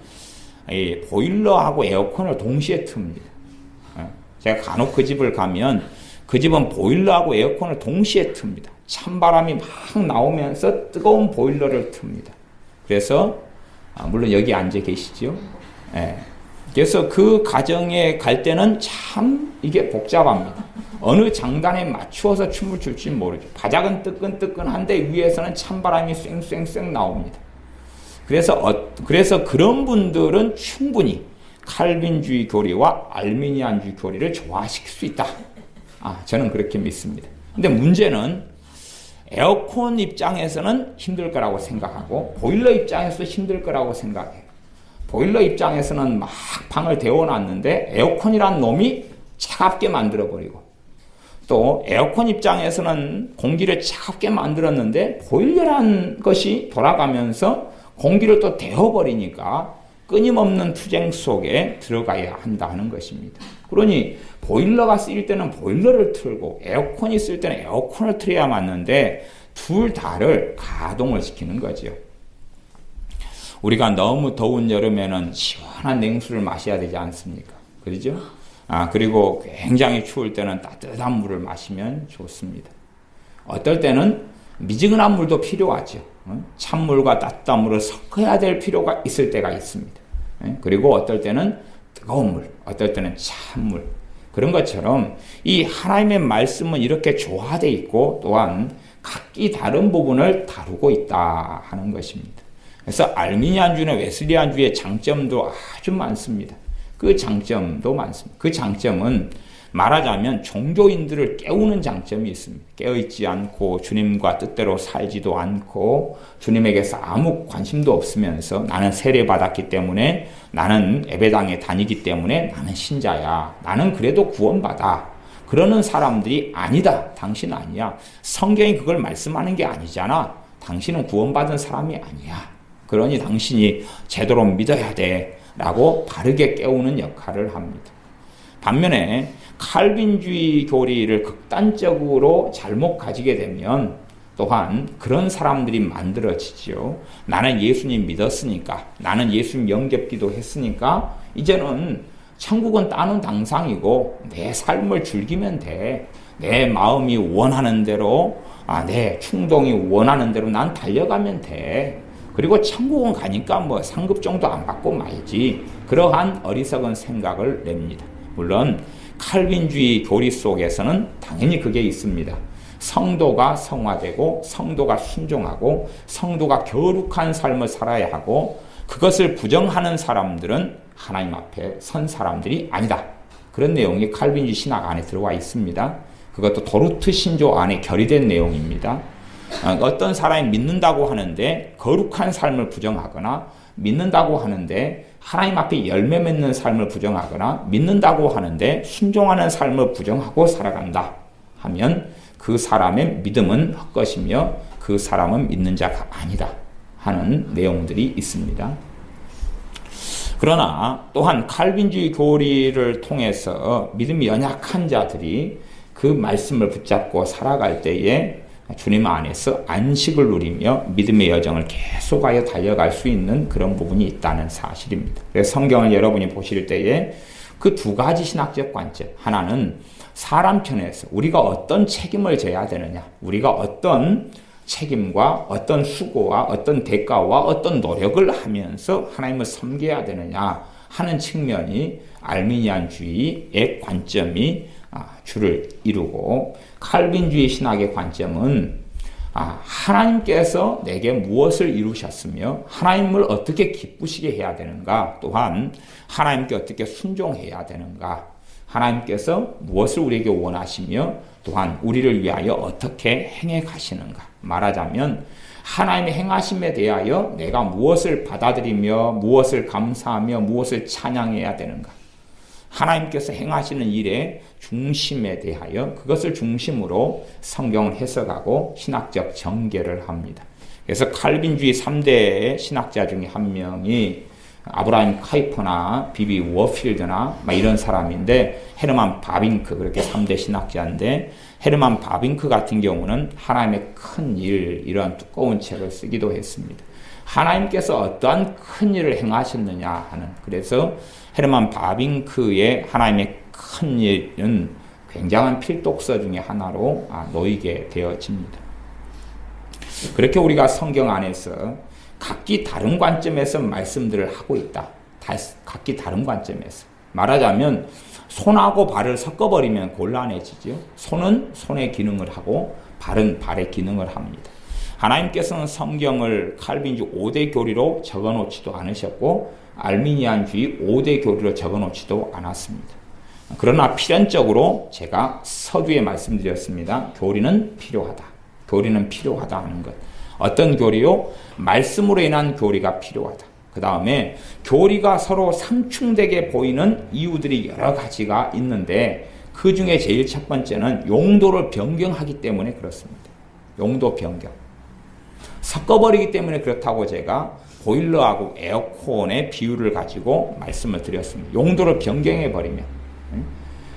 [SPEAKER 1] 이 보일러하고 에어컨을 동시에 틉니다. 제가 간혹 그 집을 가면 그 집은 보일러하고 에어컨을 동시에 틉니다. 찬바람이 막 나오면서 뜨거운 보일러를 틉니다. 그래서 물론 여기 앉아 계시죠. 그래서 그 가정에 갈 때는 참 이게 복잡합니다. 어느 장단에 맞추어서 춤을 출지 모르죠. 바닥은 뜨끈뜨끈한데 위에서는 찬바람이 쌩쌩쌩 나옵니다. 그래서 그런 분들은 충분히 칼빈주의 교리와 알미니안주의 교리를 조화시킬 수 있다. 저는 그렇게 믿습니다. 근데 문제는 에어컨 입장에서는 힘들 거라고 생각하고 보일러 입장에서도 힘들 거라고 생각해요. 보일러 입장에서는 막 방을 데워놨는데 에어컨이란 놈이 차갑게 만들어버리고 또 에어컨 입장에서는 공기를 차갑게 만들었는데 보일러란 것이 돌아가면서 공기를 또 데워버리니까 끊임없는 투쟁 속에 들어가야 한다는 것입니다. 그러니 보일러가 쓰일 때는 보일러를 틀고 에어컨이 쓸 때는 에어컨을 틀어야 맞는데 둘 다를 가동을 시키는 거죠. 우리가 너무 더운 여름에는 시원한 냉수를 마셔야 되지 않습니까? 그렇죠? 그리고 굉장히 추울 때는 따뜻한 물을 마시면 좋습니다. 어떨 때는 미지근한 물도 필요하죠. 찬물과 따뜻한 물을 섞어야 될 필요가 있을 때가 있습니다. 그리고 어떨 때는 뜨거운 물, 어떨 때는 찬물. 그런 것처럼 이 하나님의 말씀은 이렇게 조화되어 있고 또한 각기 다른 부분을 다루고 있다 하는 것입니다. 그래서 알미니안주의나 웨슬리안주의의 장점도 아주 많습니다. 그 장점도 많습니다. 그 장점은 말하자면 종교인들을 깨우는 장점이 있습니다. 깨어있지 않고 주님과 뜻대로 살지도 않고 주님에게서 아무 관심도 없으면서 나는 세례받았기 때문에 나는 예배당에 다니기 때문에 나는 신자야. 나는 그래도 구원받아. 그러는 사람들이 아니다. 당신은 아니야. 성경이 그걸 말씀하는 게 아니잖아. 당신은 구원받은 사람이 아니야. 그러니 당신이 제대로 믿어야 돼. 라고 바르게 깨우는 역할을 합니다. 반면에 칼빈주의 교리를 극단적으로 잘못 가지게 되면 또한 그런 사람들이 만들어지죠. 나는 예수님 믿었으니까, 나는 예수님 영접기도 했으니까 이제는 천국은 따는 당상이고 내 삶을 즐기면 돼. 내 마음이 원하는 대로, 내 충동이 원하는 대로 난 달려가면 돼. 그리고 천국은 가니까 뭐 상급 정도 안 받고 말지. 그러한 어리석은 생각을 냅니다. 물론 칼빈주의 교리 속에서는 당연히 그게 있습니다. 성도가 성화되고 성도가 순종하고 성도가 거룩한 삶을 살아야 하고 그것을 부정하는 사람들은 하나님 앞에 선 사람들이 아니다. 그런 내용이 칼빈주의 신학 안에 들어와 있습니다. 그것도 도르트 신조 안에 결의된 내용입니다. 어떤 사람이 믿는다고 하는데 거룩한 삶을 부정하거나 믿는다고 하는데 하나님 앞에 열매 맺는 삶을 부정하거나 믿는다고 하는데 순종하는 삶을 부정하고 살아간다 하면 그 사람의 믿음은 헛것이며 그 사람은 믿는 자가 아니다 하는 내용들이 있습니다. 그러나 또한 칼빈주의 교리를 통해서 믿음이 연약한 자들이 그 말씀을 붙잡고 살아갈 때에 주님 안에서 안식을 누리며 믿음의 여정을 계속하여 달려갈 수 있는 그런 부분이 있다는 사실입니다. 그래서 성경을 여러분이 보실 때에 그 두 가지 신학적 관점, 하나는 사람 편에서 우리가 어떤 책임을 져야 되느냐, 우리가 어떤 책임과 어떤 수고와 어떤 대가와 어떤 노력을 하면서 하나님을 섬겨야 되느냐 하는 측면이 알미니안주의의 관점이 주를 이루고, 칼빈주의 신학의 관점은 하나님께서 내게 무엇을 이루셨으며 하나님을 어떻게 기쁘시게 해야 되는가, 또한 하나님께 어떻게 순종해야 되는가, 하나님께서 무엇을 우리에게 원하시며 또한 우리를 위하여 어떻게 행해 가시는가. 말하자면 하나님의 행하심에 대하여 내가 무엇을 받아들이며 무엇을 감사하며 무엇을 찬양해야 되는가, 하나님께서 행하시는 일의 중심에 대하여 그것을 중심으로 성경을 해석하고 신학적 전개를 합니다. 그래서 칼빈주의 3대 신학자 중에 한 명이 아브라함 카이퍼나 비비 워필드나 이런 사람인데, 헤르만 바빙크, 그렇게 3대 신학자인데, 헤르만 바빙크 같은 경우는 하나님의 큰 일, 이런 두꺼운 책을 쓰기도 했습니다. 하나님께서 어떠한 큰 일을 행하셨느냐 하는, 그래서 헤르만 바빙크의 하나님의 큰 일은 굉장한 필독서 중에 하나로 놓이게 되어집니다. 그렇게 우리가 성경 안에서 각기 다른 관점에서 말씀들을 하고 있다. 각기 다른 관점에서. 말하자면 손하고 발을 섞어버리면 곤란해지죠. 손은 손의 기능을 하고 발은 발의 기능을 합니다. 하나님께서는 성경을 칼빈주의 5대 교리로 적어놓지도 않으셨고 알미니안주의 5대 교리로 적어놓지도 않았습니다. 그러나 필연적으로 제가 서두에 말씀드렸습니다. 교리는 필요하다. 교리는 필요하다 하는 것. 어떤 교리요? 말씀으로 인한 교리가 필요하다. 그 다음에 교리가 서로 상충되게 보이는 이유들이 여러 가지가 있는데 그 중에 제일 첫 번째는 용도를 변경하기 때문에 그렇습니다. 용도 변경. 섞어버리기 때문에 그렇다고 제가 보일러하고 에어컨의 비유를 가지고 말씀을 드렸습니다. 용도를 변경해버리면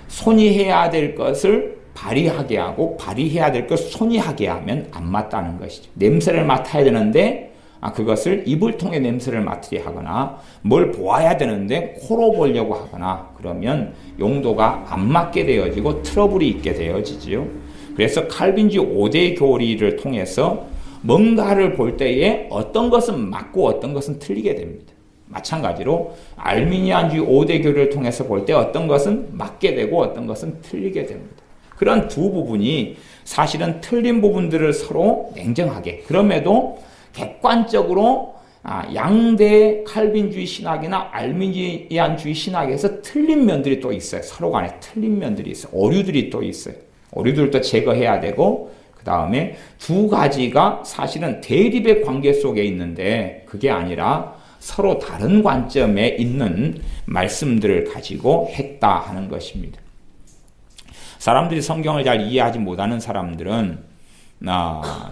[SPEAKER 1] 손이 해야 될 것을 발이 하게 하고 발이 해야 될 것을 손이 하게 하면 안 맞다는 것이죠. 냄새를 맡아야 되는데 그것을 입을 통해 냄새를 맡게 하거나 뭘 보아야 되는데 코로 보려고 하거나 그러면 용도가 안 맞게 되어지고 트러블이 있게 되어지지요. 그래서 칼빈주의 5대 교리를 통해서 뭔가를 볼 때에 어떤 것은 맞고 어떤 것은 틀리게 됩니다. 마찬가지로 알미니안주의 5대 교리를 통해서 볼 때 어떤 것은 맞게 되고 어떤 것은 틀리게 됩니다. 그런 두 부분이 사실은 틀린 부분들을 서로 냉정하게, 그럼에도 객관적으로 양대 칼빈주의 신학이나 알미니안주의 신학에서 틀린 면들이 또 있어요. 서로 간에 틀린 면들이 있어요. 오류들이 또 있어요. 오류들도 제거해야 되고, 그 다음에 두 가지가 사실은 대립의 관계 속에 있는데 그게 아니라 서로 다른 관점에 있는 말씀들을 가지고 했다 하는 것입니다. 사람들이 성경을 잘 이해하지 못하는 사람들은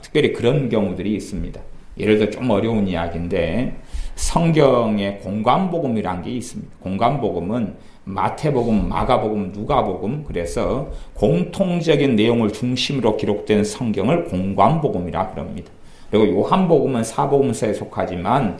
[SPEAKER 1] 특별히 그런 경우들이 있습니다. 예를 들어 좀 어려운 이야기인데 성경에 공관복음이라는 게 있습니다. 공관복음은 마태복음, 마가복음, 누가복음, 그래서 공통적인 내용을 중심으로 기록된 성경을 공관복음이라 그럽니다. 그리고 요한복음은 사복음서에 속하지만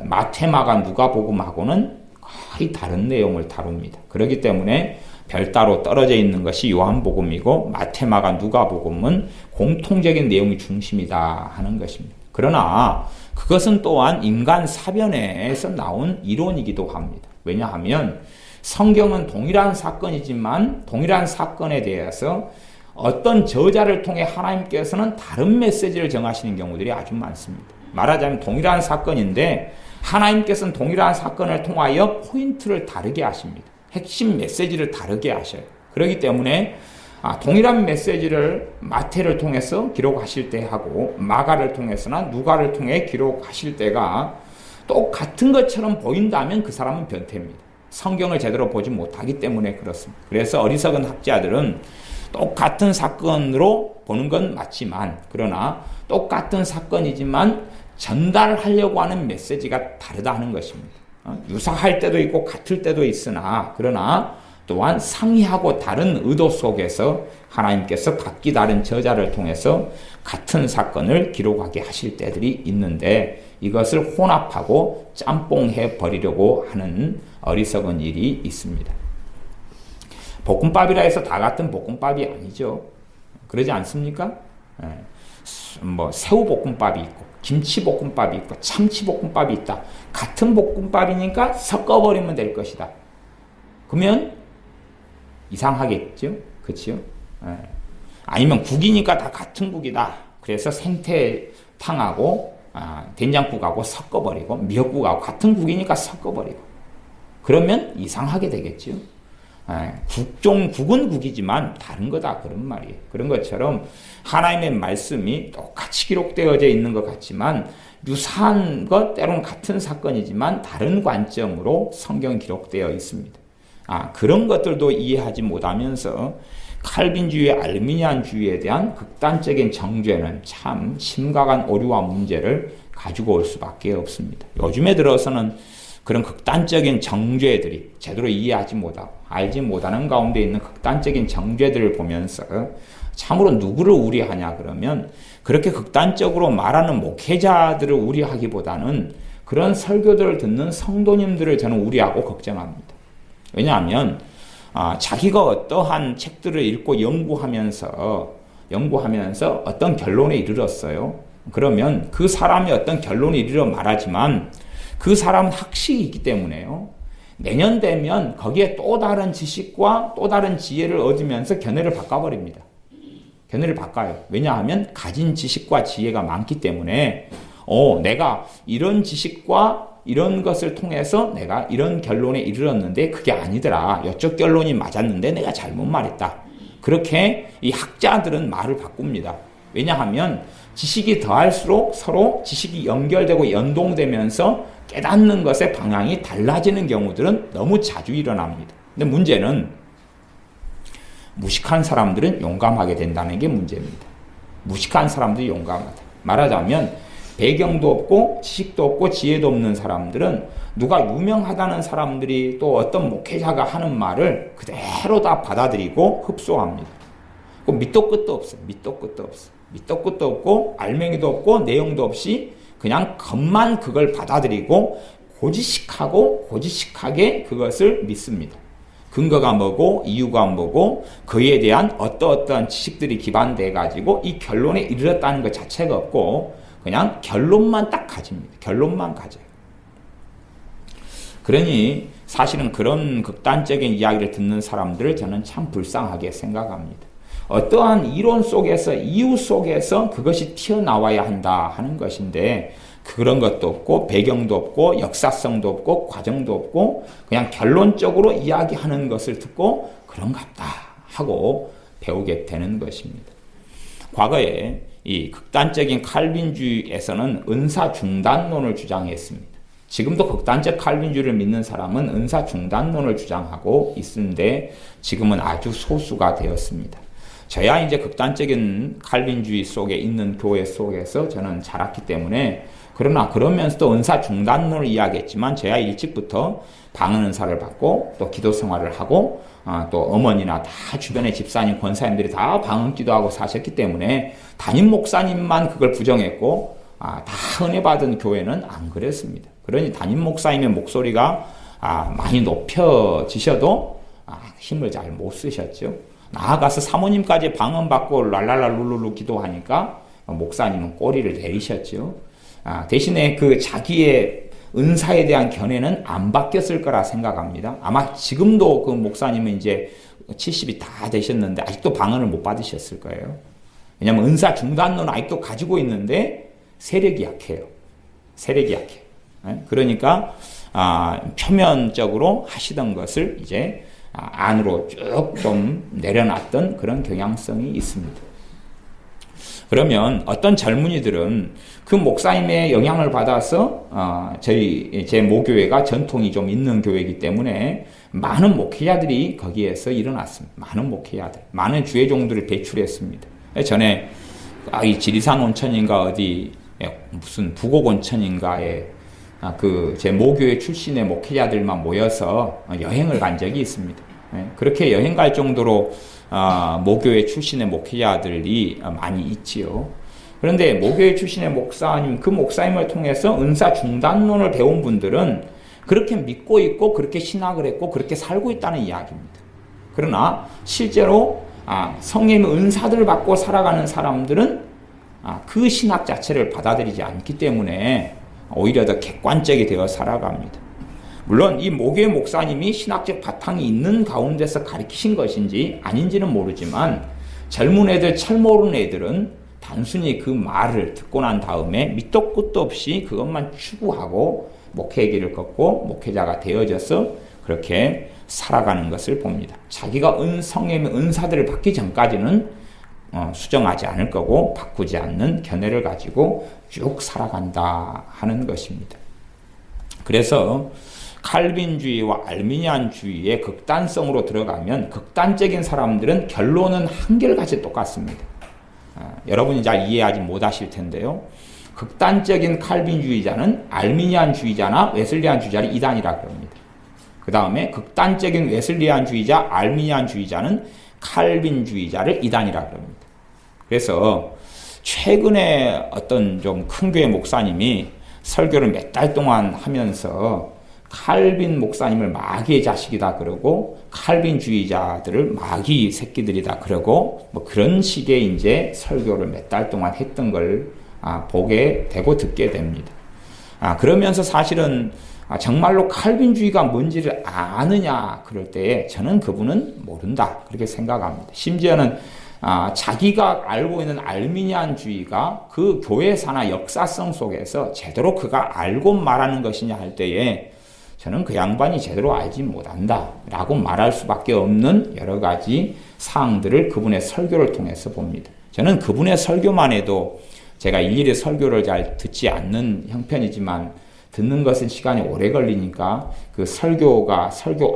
[SPEAKER 1] 마태, 마가, 누가복음하고는 거의 다른 내용을 다룹니다. 그렇기 때문에 별따로 떨어져 있는 것이 요한복음이고 마태, 마가, 누가복음은 공통적인 내용이 중심이다 하는 것입니다. 그러나 그것은 또한 인간 사변에서 나온 이론이기도 합니다. 왜냐하면 성경은 동일한 사건이지만 동일한 사건에 대해서 어떤 저자를 통해 하나님께서는 다른 메시지를 정하시는 경우들이 아주 많습니다. 말하자면 동일한 사건인데 하나님께서는 동일한 사건을 통하여 포인트를 다르게 하십니다. 핵심 메시지를 다르게 하셔요. 그렇기 때문에 동일한 메시지를 마태를 통해서 기록하실 때 하고 마가를 통해서나 누가를 통해 기록하실 때가 똑같은 것처럼 보인다면 그 사람은 변태입니다. 성경을 제대로 보지 못하기 때문에 그렇습니다. 그래서 어리석은 학자들은 똑같은 사건으로 보는 건 맞지만 그러나 똑같은 사건이지만 전달하려고 하는 메시지가 다르다 하는 것입니다. 유사할 때도 있고 같을 때도 있으나 그러나 또한 상이하고 다른 의도 속에서 하나님께서 각기 다른 저자를 통해서 같은 사건을 기록하게 하실 때들이 있는데 이것을 혼합하고 짬뽕해 버리려고 하는 어리석은 일이 있습니다. 볶음밥이라 해서 다 같은 볶음밥이 아니죠. 그러지 않습니까? 새우볶음밥이 있고 김치볶음밥이 있고 참치볶음밥이 있다. 같은 볶음밥이니까 섞어버리면 될 것이다. 그러면 이상하겠죠? 그렇죠? 아니면 국이니까 다 같은 국이다. 그래서 생태탕하고 된장국하고 섞어버리고 미역국하고 같은 국이니까 섞어버리고 그러면 이상하게 되겠죠. 국은 국이지만 다른 거다 그런 말이에요. 그런 것처럼 하나님의 말씀이 똑같이 기록되어져 있는 것 같지만 유사한 것 때로는 같은 사건이지만 다른 관점으로 성경 기록되어 있습니다. 그런 것들도 이해하지 못하면서 칼빈주의, 알미니안주의에 대한 극단적인 정죄는 참 심각한 오류와 문제를 가지고 올 수밖에 없습니다. 요즘에 들어서는 그런 극단적인 정죄들이 제대로 이해하지 못하고 알지 못하는 가운데 있는 극단적인 정죄들을 보면서 참으로 누구를 우려하냐 그러면 그렇게 극단적으로 말하는 목회자들을 우려하기보다는 그런 설교들을 듣는 성도님들을 저는 우려하고 걱정합니다. 왜냐하면 자기가 어떠한 책들을 읽고 연구하면서 어떤 결론에 이르렀어요. 그러면 그 사람이 어떤 결론에 이르러 말하지만 그 사람은 학식이기 때문에요. 내년 되면 거기에 또 다른 지식과 또 다른 지혜를 얻으면서 견해를 바꿔버립니다. 견해를 바꿔요. 왜냐하면 가진 지식과 지혜가 많기 때문에 내가 이런 지식과 이런 것을 통해서 내가 이런 결론에 이르렀는데 그게 아니더라. 이쪽 결론이 맞았는데 내가 잘못 말했다. 그렇게 이 학자들은 말을 바꿉니다. 왜냐하면 지식이 더할수록 서로 지식이 연결되고 연동되면서 깨닫는 것의 방향이 달라지는 경우들은 너무 자주 일어납니다. 근데 문제는 무식한 사람들은 용감하게 된다는 게 문제입니다. 무식한 사람들이 용감하다. 말하자면 배경도 없고 지식도 없고 지혜도 없는 사람들은 누가 유명하다는 사람들이 또 어떤 목회자가 하는 말을 그대로 다 받아들이고 흡수합니다. 밑도 끝도 없어요. 밑도 끝도 없어. 밑도 끝도 없고 알맹이도 없고 내용도 없이 그냥 겉만 그걸 받아들이고 고지식하게 그것을 믿습니다. 근거가 뭐고 이유가 뭐고 그에 대한 어떠한 지식들이 기반돼 가지고 이 결론에 이르렀다는 것 자체가 없고 그냥 결론만 딱 가집니다. 결론만 가져요. 그러니 사실은 그런 극단적인 이야기를 듣는 사람들을 저는 참 불쌍하게 생각합니다. 어떠한 이론 속에서 이유 속에서 그것이 튀어나와야 한다 하는 것인데 그런 것도 없고 배경도 없고 역사성도 없고 과정도 없고 그냥 결론적으로 이야기하는 것을 듣고 그런갑다 하고 배우게 되는 것입니다. 과거에 이 극단적인 칼빈주의에서는 은사 중단론을 주장했습니다. 지금도 극단적 칼빈주의를 믿는 사람은 은사 중단론을 주장하고 있는데 지금은 아주 소수가 되었습니다. 저야 이제 극단적인 칼빈주의 속에 있는 교회 속에서 저는 자랐기 때문에 그러나 그러면서도 은사 중단론을 이야기했지만 저야 일찍부터 방언 은사를 받고 또 기도 생활을 하고 또 어머니나 다 주변의 집사님, 권사님들이 다 방언 기도하고 사셨기 때문에 담임 목사님만 그걸 부정했고 다 은혜 받은 교회는 안 그랬습니다. 그러니 담임 목사님의 목소리가 많이 높여지셔도 힘을 잘 못 쓰셨죠. 나아가서 사모님까지 방언 받고 랄랄라 룰루루 기도하니까 목사님은 꼬리를 내리셨죠. 대신에 그 자기의 은사에 대한 견해는 안 바뀌었을 거라 생각합니다. 아마 지금도 그 목사님은 이제 70이 다 되셨는데 아직도 방언을 못 받으셨을 거예요. 왜냐하면 은사 중단론은 아직도 가지고 있는데 세력이 약해요. 세력이 약해요. 그러니까 표면적으로 하시던 것을 이제 안으로 쭉 좀 내려놨던 그런 경향성이 있습니다. 그러면 어떤 젊은이들은 그 목사님의 영향을 받아서 제 모교회가 전통이 좀 있는 교회이기 때문에 많은 목회자들이 거기에서 일어났습니다. 많은 목회자들, 많은 주의종들을 배출했습니다. 전에 이 지리산 온천인가 어디 무슨 부곡 온천인가에 제 모교회 출신의 목회자들만 모여서 여행을 간 적이 있습니다. 그렇게 여행 갈 정도로 모교회 출신의 목회자들이 많이 있지요. 그런데 모교회 출신의 목사님, 그 목사님을 통해서 은사 중단론을 배운 분들은 그렇게 믿고 있고 그렇게 신학을 했고 그렇게 살고 있다는 이야기입니다. 그러나 실제로 성령의 은사들을 받고 살아가는 사람들은 그 신학 자체를 받아들이지 않기 때문에 오히려 더 객관적이 되어 살아갑니다. 물론 이 모교회 목사님이 신학적 바탕이 있는 가운데서 가르치신 것인지 아닌지는 모르지만 젊은 애들, 철 모르는 애들은 단순히 그 말을 듣고 난 다음에 밑도 끝도 없이 그것만 추구하고 목회의 길을 걷고 목회자가 되어져서 그렇게 살아가는 것을 봅니다. 자기가 성령의 은사들을 받기 전까지는 수정하지 않을 거고 바꾸지 않는 견해를 가지고 쭉 살아간다 하는 것입니다. 그래서 칼빈주의와 알미니안주의의 극단성으로 들어가면 극단적인 사람들은 결론은 한결같이 똑같습니다. 여러분이 잘 이해하지 못하실 텐데요. 극단적인 칼빈주의자는 알미니안주의자나 웨슬리안주의자를 이단이라고 합니다. 그 다음에 극단적인 웨슬리안주의자, 알미니안주의자는 칼빈주의자를 이단이라고 합니다. 그래서 최근에 어떤 좀 큰 교회 목사님이 설교를 몇 달 동안 하면서 칼빈 목사님을 마귀의 자식이다 그러고 칼빈주의자들을 마귀 새끼들이다 그러고 뭐 그런 식의 이제 설교를 몇 달 동안 했던 걸 보게 되고 듣게 됩니다. 그러면서 사실은 정말로 칼빈주의가 뭔지를 아느냐 그럴 때에 저는 그분은 모른다 그렇게 생각합니다. 심지어는 자기가 알고 있는 알미니안주의가 그 교회사나 역사성 속에서 제대로 그가 알고 말하는 것이냐 할 때에 저는 그 양반이 제대로 알지 못한다 라고 말할 수밖에 없는 여러 가지 사항들을 그분의 설교를 통해서 봅니다. 저는 그분의 설교만 해도 제가 일일이 설교를 잘 듣지 않는 형편이지만 듣는 것은 시간이 오래 걸리니까 그 설교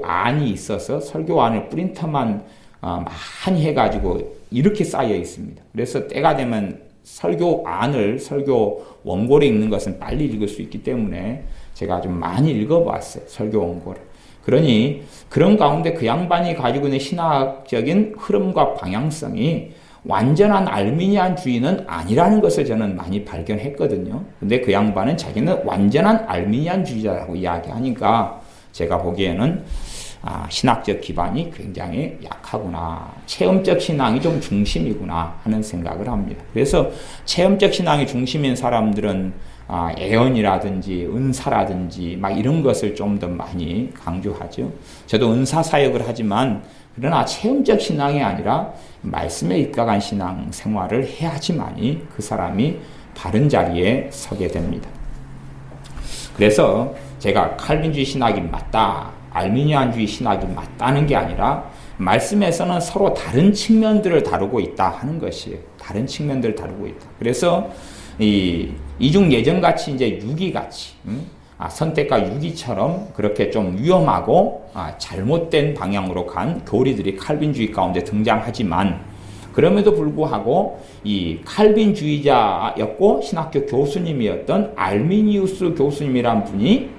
[SPEAKER 1] 안이 있어서 설교 안을 프린터만 많이 해가지고 이렇게 쌓여 있습니다. 그래서 때가 되면 설교 원고를 읽는 것은 빨리 읽을 수 있기 때문에 제가 좀 많이 읽어봤어요. 설교 원고를. 그러니 그런 가운데 그 양반이 가지고 있는 신학적인 흐름과 방향성이 완전한 알미니안주의는 아니라는 것을 저는 많이 발견했거든요. 근데 그 양반은 자기는 완전한 알미니안주의자라고 이야기하니까 제가 보기에는 신학적 기반이 굉장히 약하구나. 체험적 신앙이 좀 중심이구나 하는 생각을 합니다. 그래서 체험적 신앙이 중심인 사람들은 애언이라든지 은사라든지 막 이런 것을 좀 더 많이 강조하죠. 저도 은사 사역을 하지만 그러나 체험적 신앙이 아니라 말씀에 입각한 신앙 생활을 해야지만이 그 사람이 바른 자리에 서게 됩니다. 그래서 제가 칼빈주의 신학이 맞다, 알미니안주의 신학이 맞다는 게 아니라 말씀에서는 서로 다른 측면들을 다루고 있다 하는 것이에요. 다른 측면들을 다루고 있다. 그래서 이중 예전같이 이제 유기같이 선택과 유기처럼 그렇게 좀 위험하고 잘못된 방향으로 간 교리들이 칼빈주의 가운데 등장하지만 그럼에도 불구하고 이 칼빈주의자였고 신학교 교수님이었던 알미니우스 교수님이란 분이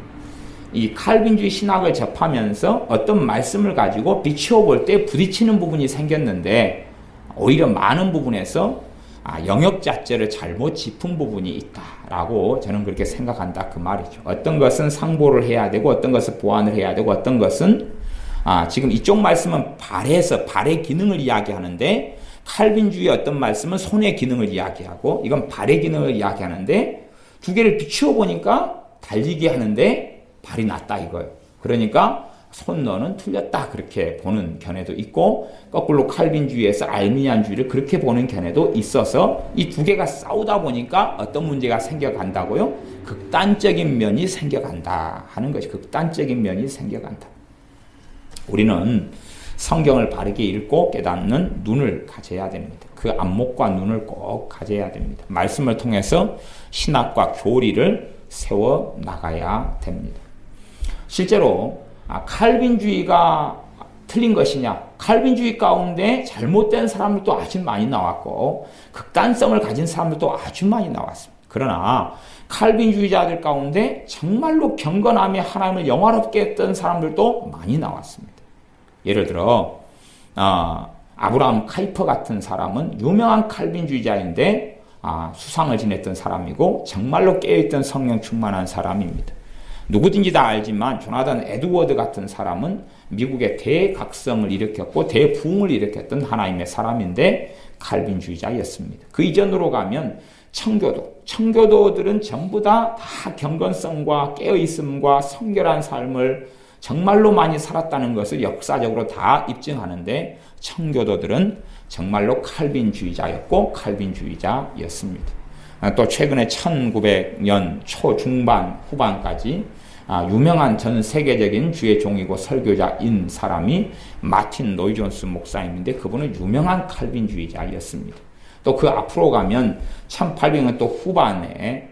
[SPEAKER 1] 이 칼빈주의 신학을 접하면서 어떤 말씀을 가지고 비추어 볼 때 부딪히는 부분이 생겼는데 오히려 많은 부분에서 영역 자체를 잘못 짚은 부분이 있다라고 저는 그렇게 생각한다 그 말이죠. 어떤 것은 상보를 해야 되고 어떤 것은 보완을 해야 되고 어떤 것은 지금 이쪽 말씀은 발의 기능을 이야기하는데 칼빈주의 어떤 말씀은 손의 기능을 이야기하고 이건 발의 기능을 이야기하는데 두 개를 비추어 보니까 달리게 하는데 발이 낫다 이거예요. 그러니까 손너는 틀렸다 그렇게 보는 견해도 있고 거꾸로 칼빈주의에서 알미니안주의를 그렇게 보는 견해도 있어서 이 두 개가 싸우다 보니까 어떤 문제가 생겨간다고요? 극단적인 면이 생겨간다 하는 것이 극단적인 면이 생겨간다. 우리는 성경을 바르게 읽고 깨닫는 눈을 가져야 됩니다. 그 안목과 눈을 꼭 가져야 됩니다. 말씀을 통해서 신학과 교리를 세워 나가야 됩니다. 실제로 칼빈주의가 틀린 것이냐? 칼빈주의 가운데 잘못된 사람들도 아주 많이 나왔고 극단성을 가진 사람들도 아주 많이 나왔습니다. 그러나 칼빈주의자들 가운데 정말로 경건하며 하나님을 영화롭게 했던 사람들도 많이 나왔습니다. 예를 들어 아브라함 카이퍼 같은 사람은 유명한 칼빈주의자인데 수상을 지냈던 사람이고 정말로 깨어있던 성령 충만한 사람입니다. 누구든지 다 알지만 조나단 에드워드 같은 사람은 미국의 대각성을 일으켰고 대부흥을 일으켰던 하나님의 사람인데 칼빈주의자였습니다. 그 이전으로 가면 청교도들은 전부 다 경건성과 깨어있음과 성결한 삶을 정말로 많이 살았다는 것을 역사적으로 다 입증하는데 청교도들은 정말로 칼빈주의자였고 칼빈주의자였습니다. 또 최근에 1900년 초중반 후반까지 유명한 전 세계적인 주의 종이고 설교자인 사람이 마틴 노이존스 목사님인데 그분은 유명한 칼빈주의자였습니다. 또 그 앞으로 가면 1800년 또 후반에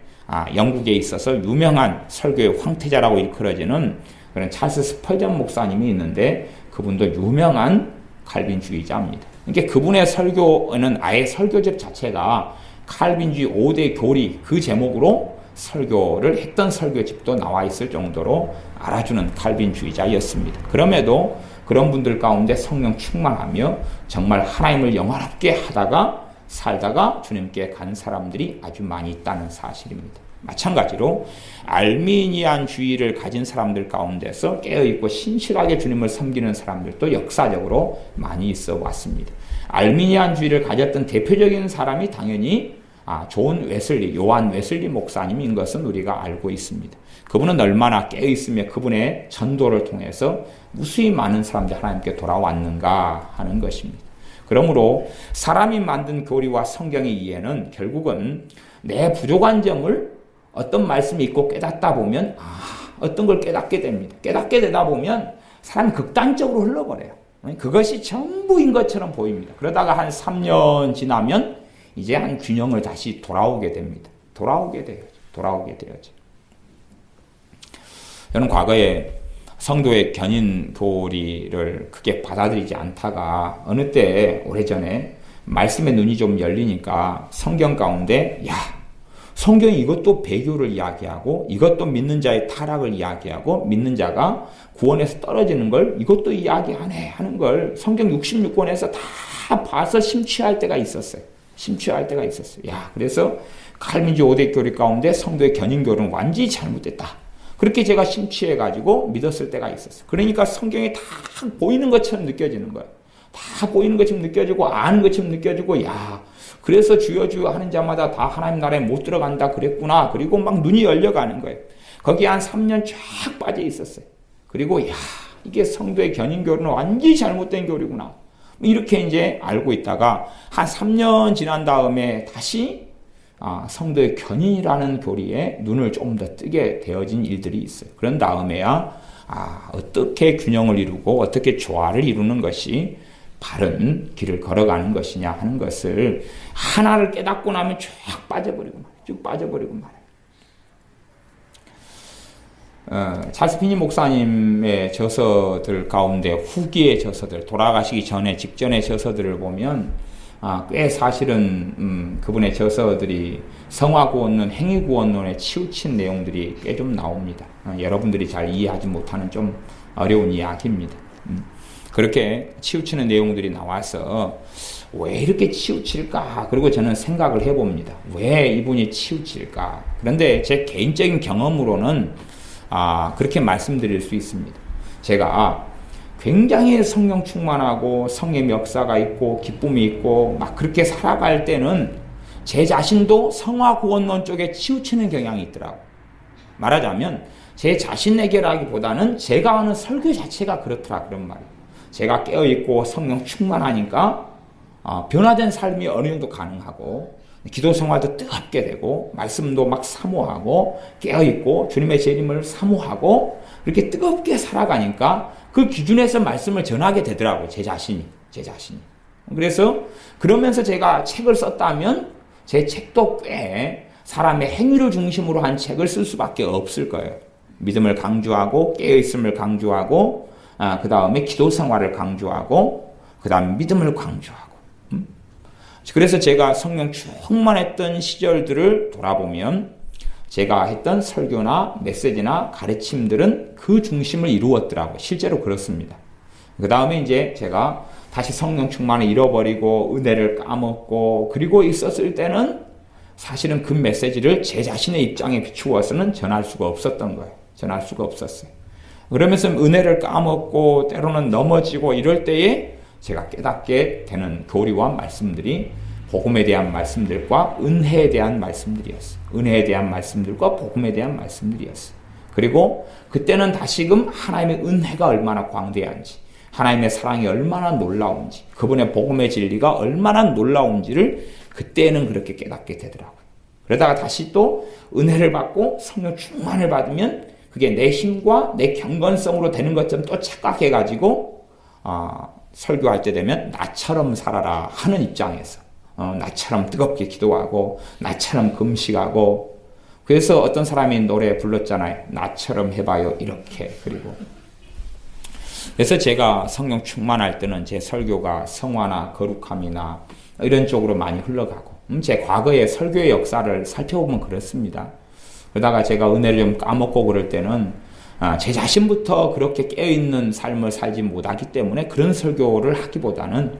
[SPEAKER 1] 영국에 있어서 유명한 설교의 황태자라고 일컬어지는 그런 찰스 스펄전 목사님이 있는데 그분도 유명한 칼빈주의자입니다. 그러니까 그분의 설교는 아예 설교집 자체가 칼빈주의 5대 교리 그 제목으로 설교를 했던 설교집도 나와 있을 정도로 알아주는 칼빈주의자였습니다. 그럼에도 그런 분들 가운데 성령 충만하며 정말 하나님을 영화롭게 하다가 살다가 주님께 간 사람들이 아주 많이 있다는 사실입니다. 마찬가지로 알미니안주의를 가진 사람들 가운데서 깨어있고 신실하게 주님을 섬기는 사람들도 역사적으로 많이 있어 왔습니다. 알미니안주의를 가졌던 대표적인 사람이 당연히 존 웨슬리, 요한 웨슬리 목사님인 것은 우리가 알고 있습니다. 그분은 얼마나 깨어있으며 그분의 전도를 통해서 무수히 많은 사람들이 하나님께 돌아왔는가 하는 것입니다. 그러므로 사람이 만든 교리와 성경의 이해는 결국은 내 부족한 점을 어떤 말씀이 있고 깨닫다 보면 어떤 걸 깨닫게 됩니다. 깨닫게 되다 보면 사람이 극단적으로 흘러버려요. 그것이 전부인 것처럼 보입니다. 그러다가 한 3년 지나면 이제 한 균형을 다시 돌아오게 됩니다. 돌아오게 되어져. 저는 과거에 성도의 견인 교리를 크게 받아들이지 않다가 어느 때 오래전에 말씀의 눈이 좀 열리니까 성경 가운데 성경이 이것도 배교를 이야기하고 이것도 믿는 자의 타락을 이야기하고 믿는 자가 구원에서 떨어지는 걸 이것도 이야기하네 하는 걸 성경 66권에서 다 봐서 심취할 때가 있었어요. 그래서 칼빈주의 5대 교리 가운데 성도의 견인교리는 완전히 잘못됐다. 그렇게 제가 심취해가지고 믿었을 때가 있었어요. 그러니까 성경에 다 보이는 것처럼 느껴지는 거예요. 다 보이는 것처럼 느껴지고 아는 것처럼 느껴지고 그래서 주여 주여 하는 자마다 다 하나님 나라에 못 들어간다 그랬구나. 그리고 막 눈이 열려가는 거예요. 거기에 한 3년 쫙 빠져 있었어요. 그리고 이게 성도의 견인교리는 완전히 잘못된 교리구나. 이렇게 이제 알고 있다가 한 3년 지난 다음에 다시 성도의 견인이라는 교리에 눈을 조금 더 뜨게 되어진 일들이 있어요. 그런 다음에야 어떻게 균형을 이루고 어떻게 조화를 이루는 것이 바른 길을 걸어가는 것이냐 하는 것을 하나를 깨닫고 나면 쭉 빠져버리고 말이에요. 찰스 피니 목사님의 저서들 가운데 후기의 저서들, 돌아가시기 전에 직전의 저서들을 보면 꽤 사실은 그분의 저서들이 성화구원론, 행위구원론에 치우친 내용들이 꽤 좀 나옵니다. 여러분들이 잘 이해하지 못하는 좀 어려운 이야기입니다. 그렇게 치우치는 내용들이 나와서 왜 이렇게 치우칠까? 그리고 저는 생각을 해봅니다. 왜 이분이 치우칠까? 그런데 제 개인적인 경험으로는 그렇게 말씀드릴 수 있습니다. 제가 굉장히 성령 충만하고 성의 역사가 있고 기쁨이 있고 막 그렇게 살아갈 때는 제 자신도 성화구원론 쪽에 치우치는 경향이 있더라고요. 말하자면 제 자신에게라기보다는 제가 하는 설교 자체가 그렇더라 그런 말이에요. 제가 깨어있고 성령 충만하니까 변화된 삶이 어느 정도 가능하고 기도 생활도 뜨겁게 되고 말씀도 막 사모하고 깨어있고 주님의 재림을 사모하고 이렇게 뜨겁게 살아가니까 그 기준에서 말씀을 전하게 되더라고요. 제 자신이. 그래서 그러면서 제가 책을 썼다면 제 책도 꽤 사람의 행위를 중심으로 한 책을 쓸 수밖에 없을 거예요. 믿음을 강조하고 깨어있음을 강조하고 그 다음에 기도 생활을 강조하고 그 다음에 믿음을 강조하고 그래서 제가 성령 충만했던 시절들을 돌아보면 제가 했던 설교나 메시지나 가르침들은 그 중심을 이루었더라고요. 실제로 그렇습니다. 그 다음에 이제 제가 다시 성령 충만을 잃어버리고 은혜를 까먹고 그리고 있었을 때는 사실은 그 메시지를 제 자신의 입장에 비추어서는 전할 수가 없었던 거예요. 전할 수가 없었어요. 그러면서 은혜를 까먹고 때로는 넘어지고 이럴 때에 제가 깨닫게 되는 교리와 말씀들이 복음에 대한 말씀들과 은혜에 대한 말씀들이었어요. 은혜에 대한 말씀들과 복음에 대한 말씀들이었어요. 그리고 그때는 다시금 하나님의 은혜가 얼마나 광대한지, 하나님의 사랑이 얼마나 놀라운지, 그분의 복음의 진리가 얼마나 놀라운지를 그때는 그렇게 깨닫게 되더라고요. 그러다가 다시 또 은혜를 받고 성령 충만을 받으면 그게 내 힘과 내 경건성으로 되는 것처럼 또 착각해가지고 설교할 때 되면 나처럼 살아라 하는 입장에서 나처럼 뜨겁게 기도하고 나처럼 금식하고 그래서 어떤 사람이 노래 불렀잖아요. 나처럼 해봐요 이렇게. 그래서 제가 성령 충만할 때는 제 설교가 성화나 거룩함이나 이런 쪽으로 많이 흘러가고 제 과거의 설교의 역사를 살펴보면 그렇습니다. 그러다가 제가 은혜를 좀 까먹고 그럴 때는 제 자신부터 그렇게 깨어있는 삶을 살지 못하기 때문에 그런 설교를 하기보다는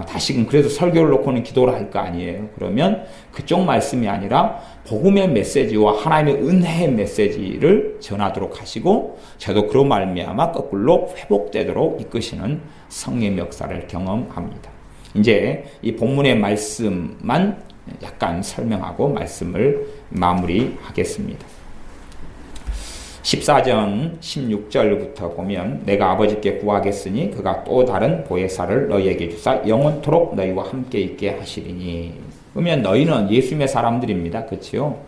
[SPEAKER 1] 다시금 그래도 설교를 놓고는 기도를 할 거 아니에요. 그러면 그쪽 말씀이 아니라 복음의 메시지와 하나님의 은혜의 메시지를 전하도록 하시고 저도 그런 말미암아 거꾸로 회복되도록 이끄시는 성령의 역사를 경험합니다. 이제 이 본문의 말씀만 약간 설명하고 말씀을 마무리하겠습니다. 14장 16절부터 보면 내가 아버지께 구하겠으니 그가 또 다른 보혜사를 너희에게 주사 영원토록 너희와 함께 있게 하시리니. 그러면 너희는 예수님의 사람들입니다. 그렇죠?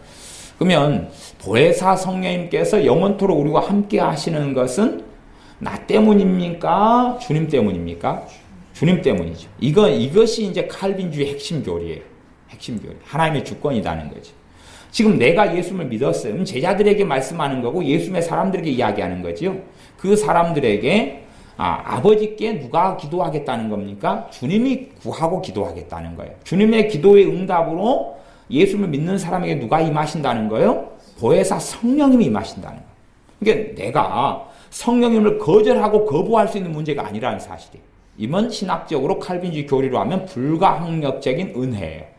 [SPEAKER 1] 그러면 보혜사 성령님께서 영원토록 우리와 함께 하시는 것은 나 때문입니까? 주님 때문입니까? 주님 때문이죠. 이것이 이제 칼빈주의 핵심 교리예요. 핵심 교리. 하나님의 주권이라는 거죠. 지금 내가 예수님을 믿었어요. 그럼 제자들에게 말씀하는 거고 예수님의 사람들에게 이야기하는 거죠. 그 사람들에게 아버지께 누가 기도하겠다는 겁니까? 주님이 구하고 기도하겠다는 거예요. 주님의 기도의 응답으로 예수님을 믿는 사람에게 누가 임하신다는 거예요? 보혜사 성령님이 임하신다는 거예요. 그러니까 내가 성령님을 거절하고 거부할 수 있는 문제가 아니라는 사실이에요. 이건 신학적으로 칼빈주의 교리로 하면 불가항력적인 은혜예요.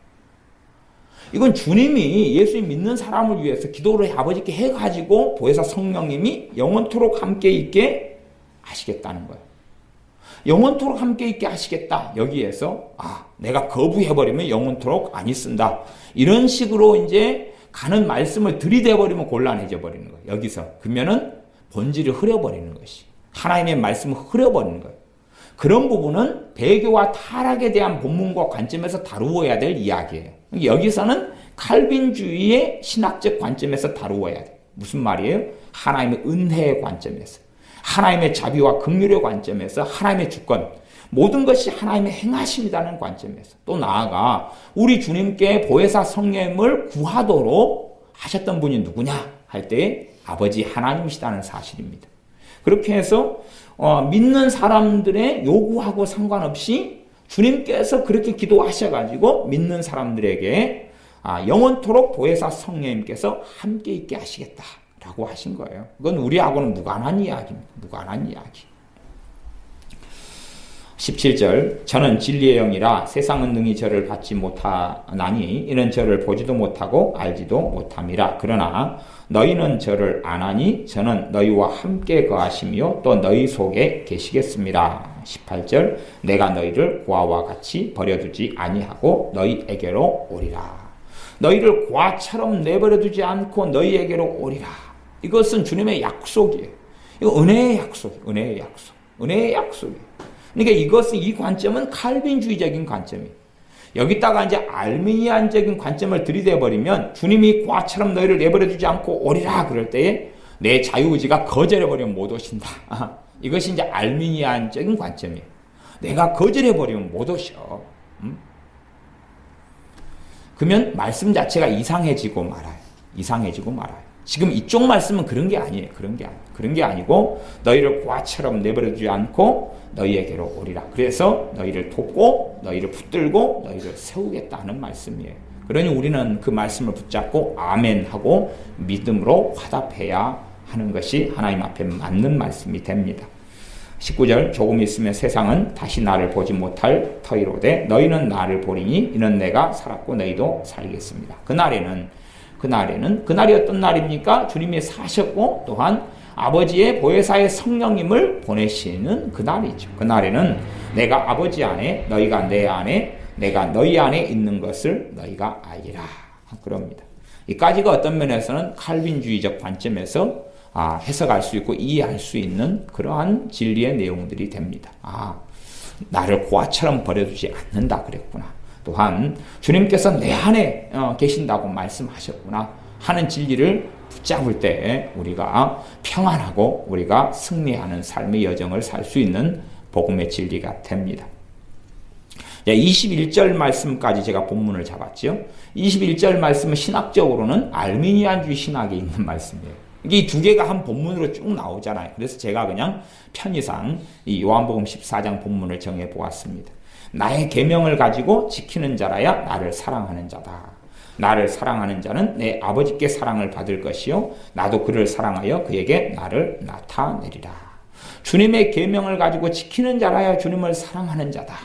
[SPEAKER 1] 이건 주님이 예수님 믿는 사람을 위해서 기도를 아버지께 해가지고 보혜사 성령님이 영원토록 함께 있게 하시겠다는 거예요. 영원토록 함께 있게 하시겠다. 여기에서 내가 거부해버리면 영원토록 안 있습니다. 이런 식으로 이제 가는 말씀을 들이대버리면 곤란해져 버리는 거예요. 여기서. 그러면은 본질을 흐려버리는 것이. 하나님의 말씀을 흐려버리는 거예요. 그런 부분은 배교와 타락에 대한 본문과 관점에서 다루어야 될 이야기예요. 여기서는 칼빈주의의 신학적 관점에서 다루어야 돼요. 무슨 말이에요? 하나님의 은혜의 관점에서, 하나님의 자비와 긍휼의 관점에서, 하나님의 주권, 모든 것이 하나님의 행하심이라는 관점에서, 또 나아가 우리 주님께 보혜사 성령님을 구하도록 하셨던 분이 누구냐? 할 때 아버지 하나님이시다는 사실입니다. 그렇게 해서 믿는 사람들의 요구하고 상관없이 주님께서 그렇게 기도하셔가지고 믿는 사람들에게 영원토록 보혜사 성령님께서 함께 있게 하시겠다라고 하신 거예요. 그건 우리하고는 무관한 이야기입니다. 무관한 이야기. 17절 저는 진리의 영이라 세상은 능히 저를 받지 못하나니 이는 저를 보지도 못하고 알지도 못함이라. 그러나 너희는 저를 아나니 저는 너희와 함께 거하시며 또 너희 속에 계시겠습니다. 18절 내가 너희를 고아와 같이 버려두지 아니하고 너희에게로 오리라. 너희를 고아처럼 내버려두지 않고 너희에게로 오리라. 이것은 주님의 약속이에요. 이거 은혜의 약속, 은혜의 약속, 은혜의 약속이에요. 그러니까 이 관점은 칼빈주의적인 관점이에요. 여기다가 이제 알미니안적인 관점을 들이대버리면 주님이 고아처럼 너희를 내버려두지 않고 오리라 그럴 때에 내 자유의지가 거절해버리면 못 오신다. 이것이 이제 알미니안적인 관점이에요. 내가 거절해버리면 못 오셔. 그러면 말씀 자체가 이상해지고 말아요. 이상해지고 말아요. 지금 이쪽 말씀은 그런 게 아니에요. 그런 게 아니고 너희를 고아처럼 내버려두지 않고 너희에게로 오리라. 그래서 너희를 돕고 너희를 붙들고 너희를 세우겠다는 말씀이에요. 그러니 우리는 그 말씀을 붙잡고 아멘하고 믿음으로 화답해야 하는 것이 하나님 앞에 맞는 말씀이 됩니다. 19절 조금 있으면 세상은 다시 나를 보지 못할 터이로되 너희는 나를 보리니 이는 내가 살았고 너희도 살겠습니다. 그날이 어떤 날입니까? 주님이 사셨고 또한 아버지의 보혜사의 성령님을 보내시는 그날이죠. 그날에는 내가 아버지 안에 너희가 내 안에 내가 너희 안에 있는 것을 너희가 알리라. 그럽니다. 이까지가 어떤 면에서는 칼빈주의적 관점에서 해석할 수 있고 이해할 수 있는 그러한 진리의 내용들이 됩니다. 나를 고아처럼 버려두지 않는다 그랬구나. 또한 주님께서 내 안에 계신다고 말씀하셨구나 하는 진리를 붙잡을 때 우리가 평안하고 우리가 승리하는 삶의 여정을 살 수 있는 복음의 진리가 됩니다. 21절 말씀까지 제가 본문을 잡았죠. 21절 말씀은 신학적으로는 알미니안주의 신학에 있는 말씀이에요. 이게 두 개가 한 본문으로 쭉 나오잖아요. 그래서 제가 그냥 편의상 이 요한복음 14장 본문을 정해 보았습니다. 나의 계명을 가지고 지키는 자라야 나를 사랑하는 자다. 나를 사랑하는 자는 내 아버지께 사랑을 받을 것이요 나도 그를 사랑하여 그에게 나를 나타내리라. 주님의 계명을 가지고 지키는 자라야 주님을 사랑하는 자다.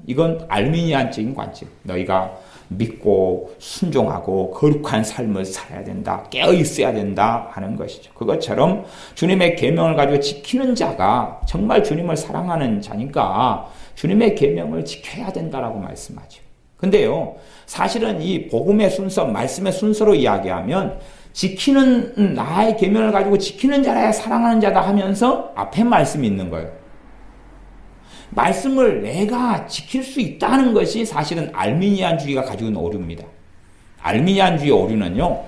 [SPEAKER 1] 이건 알미니안적인 관점. 너희가 믿고 순종하고 거룩한 삶을 살아야 된다. 깨어 있어야 된다 하는 것이죠. 그것처럼 주님의 계명을 가지고 지키는 자가 정말 주님을 사랑하는 자니까 주님의 계명을 지켜야 된다라고 말씀하죠. 근데요, 사실은 이 복음의 순서, 말씀의 순서로 이야기하면 지키는 나의 계명을 가지고 지키는 자라야 사랑하는 자다 하면서 앞에 말씀이 있는 거예요. 말씀을 내가 지킬 수 있다는 것이 사실은 알미니안주의가 가지고 있는 오류입니다. 알미니안주의 오류는요,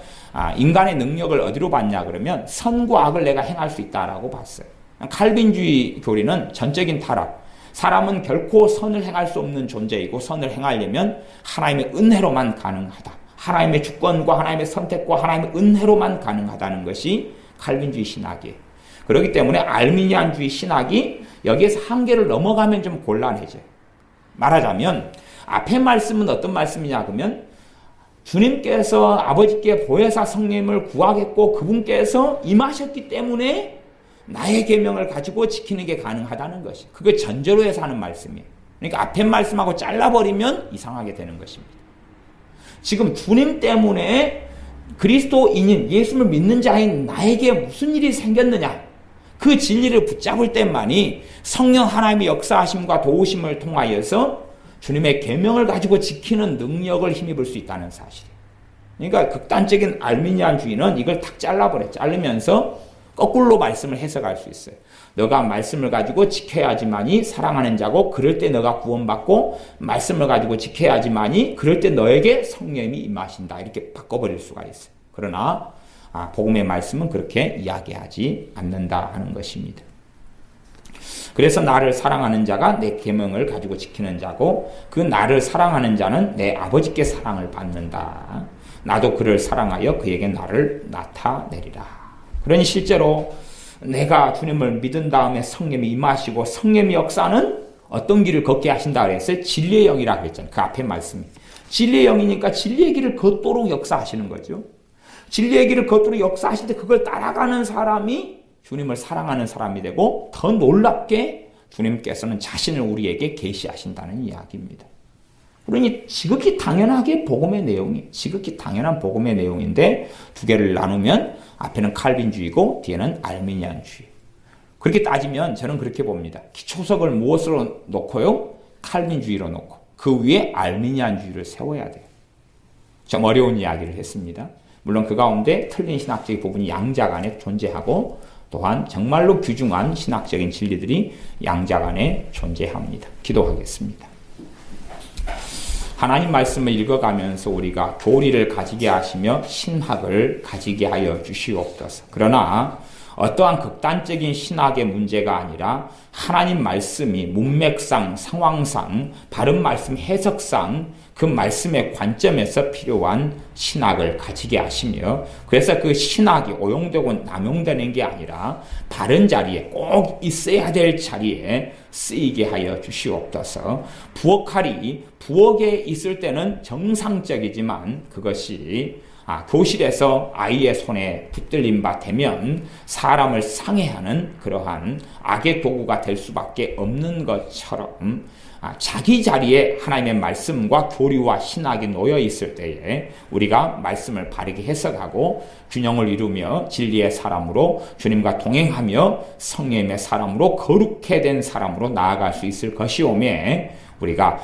[SPEAKER 1] 인간의 능력을 어디로 봤냐 그러면 선과 악을 내가 행할 수 있다라고 봤어요. 칼빈주의 교리는 전적인 타락. 사람은 결코 선을 행할 수 없는 존재이고 선을 행하려면 하나님의 은혜로만 가능하다. 하나님의 주권과 하나님의 선택과 하나님의 은혜로만 가능하다는 것이 칼빈주의 신학이에요. 그렇기 때문에 알미니안주의 신학이 여기에서 한계를 넘어가면 좀 곤란해져요. 말하자면 앞에 말씀은 어떤 말씀이냐 그러면 주님께서 아버지께 보혜사 성령님을 구하겠고 그분께서 임하셨기 때문에 나의 계명을 가지고 지키는 게 가능하다는 것이. 그게 전제로 해서 하는 말씀이에요. 그러니까 앞에 말씀하고 잘라버리면 이상하게 되는 것입니다. 지금 주님 때문에 그리스도인인 예수를 믿는 자인 나에게 무슨 일이 생겼느냐. 그 진리를 붙잡을 때만이 성령 하나님의 역사하심과 도우심을 통하여서 주님의 계명을 가지고 지키는 능력을 힘입을 수 있다는 사실이에요. 그러니까 극단적인 알미니안주의는 이걸 탁 잘라버려. 자르면서 거꾸로 말씀을 해석할 수 있어요. 너가 말씀을 가지고 지켜야지만이 사랑하는 자고 그럴 때 너가 구원받고 말씀을 가지고 지켜야지만이 그럴 때 너에게 성령님이 임하신다. 이렇게 바꿔버릴 수가 있어요. 그러나 복음의 말씀은 그렇게 이야기하지 않는다 하는 것입니다. 그래서 나를 사랑하는 자가 내 계명을 가지고 지키는 자고 그 나를 사랑하는 자는 내 아버지께 사랑을 받는다. 나도 그를 사랑하여 그에게 나를 나타내리라. 그러니 실제로 내가 주님을 믿은 다음에 성령이 임하시고 성령의 역사는 어떤 길을 걷게 하신다 그랬어요? 진리의 영이라고 했잖아요. 그 앞에 말씀이. 진리의 영이니까 진리의 길을 걷도록 역사하시는 거죠. 진리의 길을 걷도록 역사하실 때 그걸 따라가는 사람이 주님을 사랑하는 사람이 되고 더 놀랍게 주님께서는 자신을 우리에게 계시하신다는 이야기입니다. 그러니 지극히 당연하게 복음의 내용이 지극히 당연한 복음의 내용인데 두 개를 나누면 앞에는 칼빈주의고 뒤에는 알미니안주의. 그렇게 따지면 저는 그렇게 봅니다. 기초석을 무엇으로 놓고요? 칼빈주의로 놓고 그 위에 알미니안주의를 세워야 돼요. 좀 어려운 이야기를 했습니다. 물론 그 가운데 틀린 신학적인 부분이 양자 간에 존재하고 또한 정말로 귀중한 신학적인 진리들이 양자 간에 존재합니다. 기도하겠습니다. 하나님 말씀을 읽어가면서 우리가 교리를 가지게 하시며 신학을 가지게 하여 주시옵소서. 그러나 어떠한 극단적인 신학의 문제가 아니라 하나님 말씀이 문맥상, 상황상, 바른 말씀 해석상 그 말씀의 관점에서 필요한 신학을 가지게 하시며 그래서 그 신학이 오용되고 남용되는 게 아니라 바른 자리에 꼭 있어야 될 자리에 쓰이게 하여 주시옵소서. 부엌칼이 부엌에 있을 때는 정상적이지만 그것이 교실에서 아이의 손에 붙들린 바 되면 사람을 상해하는 그러한 악의 도구가 될 수밖에 없는 것처럼 자기 자리에 하나님의 말씀과 교리와 신학이 놓여 있을 때에 우리가 말씀을 바르게 해석하고 균형을 이루며 진리의 사람으로 주님과 동행하며 성령의 사람으로 거룩해 된 사람으로 나아갈 수 있을 것이오매 우리가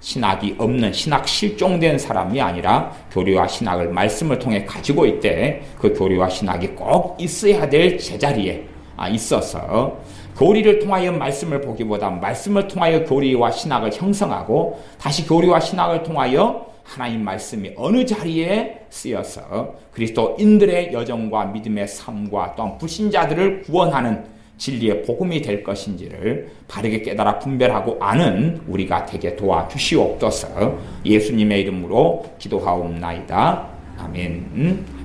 [SPEAKER 1] 신학이 없는 신학 실종된 사람이 아니라 교리와 신학을 말씀을 통해 가지고 있되 그 교리와 신학이 꼭 있어야 될 제자리에 있어서 교리를 통하여 말씀을 보기보다 말씀을 통하여 교리와 신학을 형성하고 다시 교리와 신학을 통하여 하나님 말씀이 어느 자리에 쓰여서 그리스도인들의 여정과 믿음의 삶과 또한 불신자들을 구원하는 진리의 복음이 될 것인지를 바르게 깨달아 분별하고 아는 우리가 되게 도와주시옵소서. 예수님의 이름으로 기도하옵나이다. 아멘.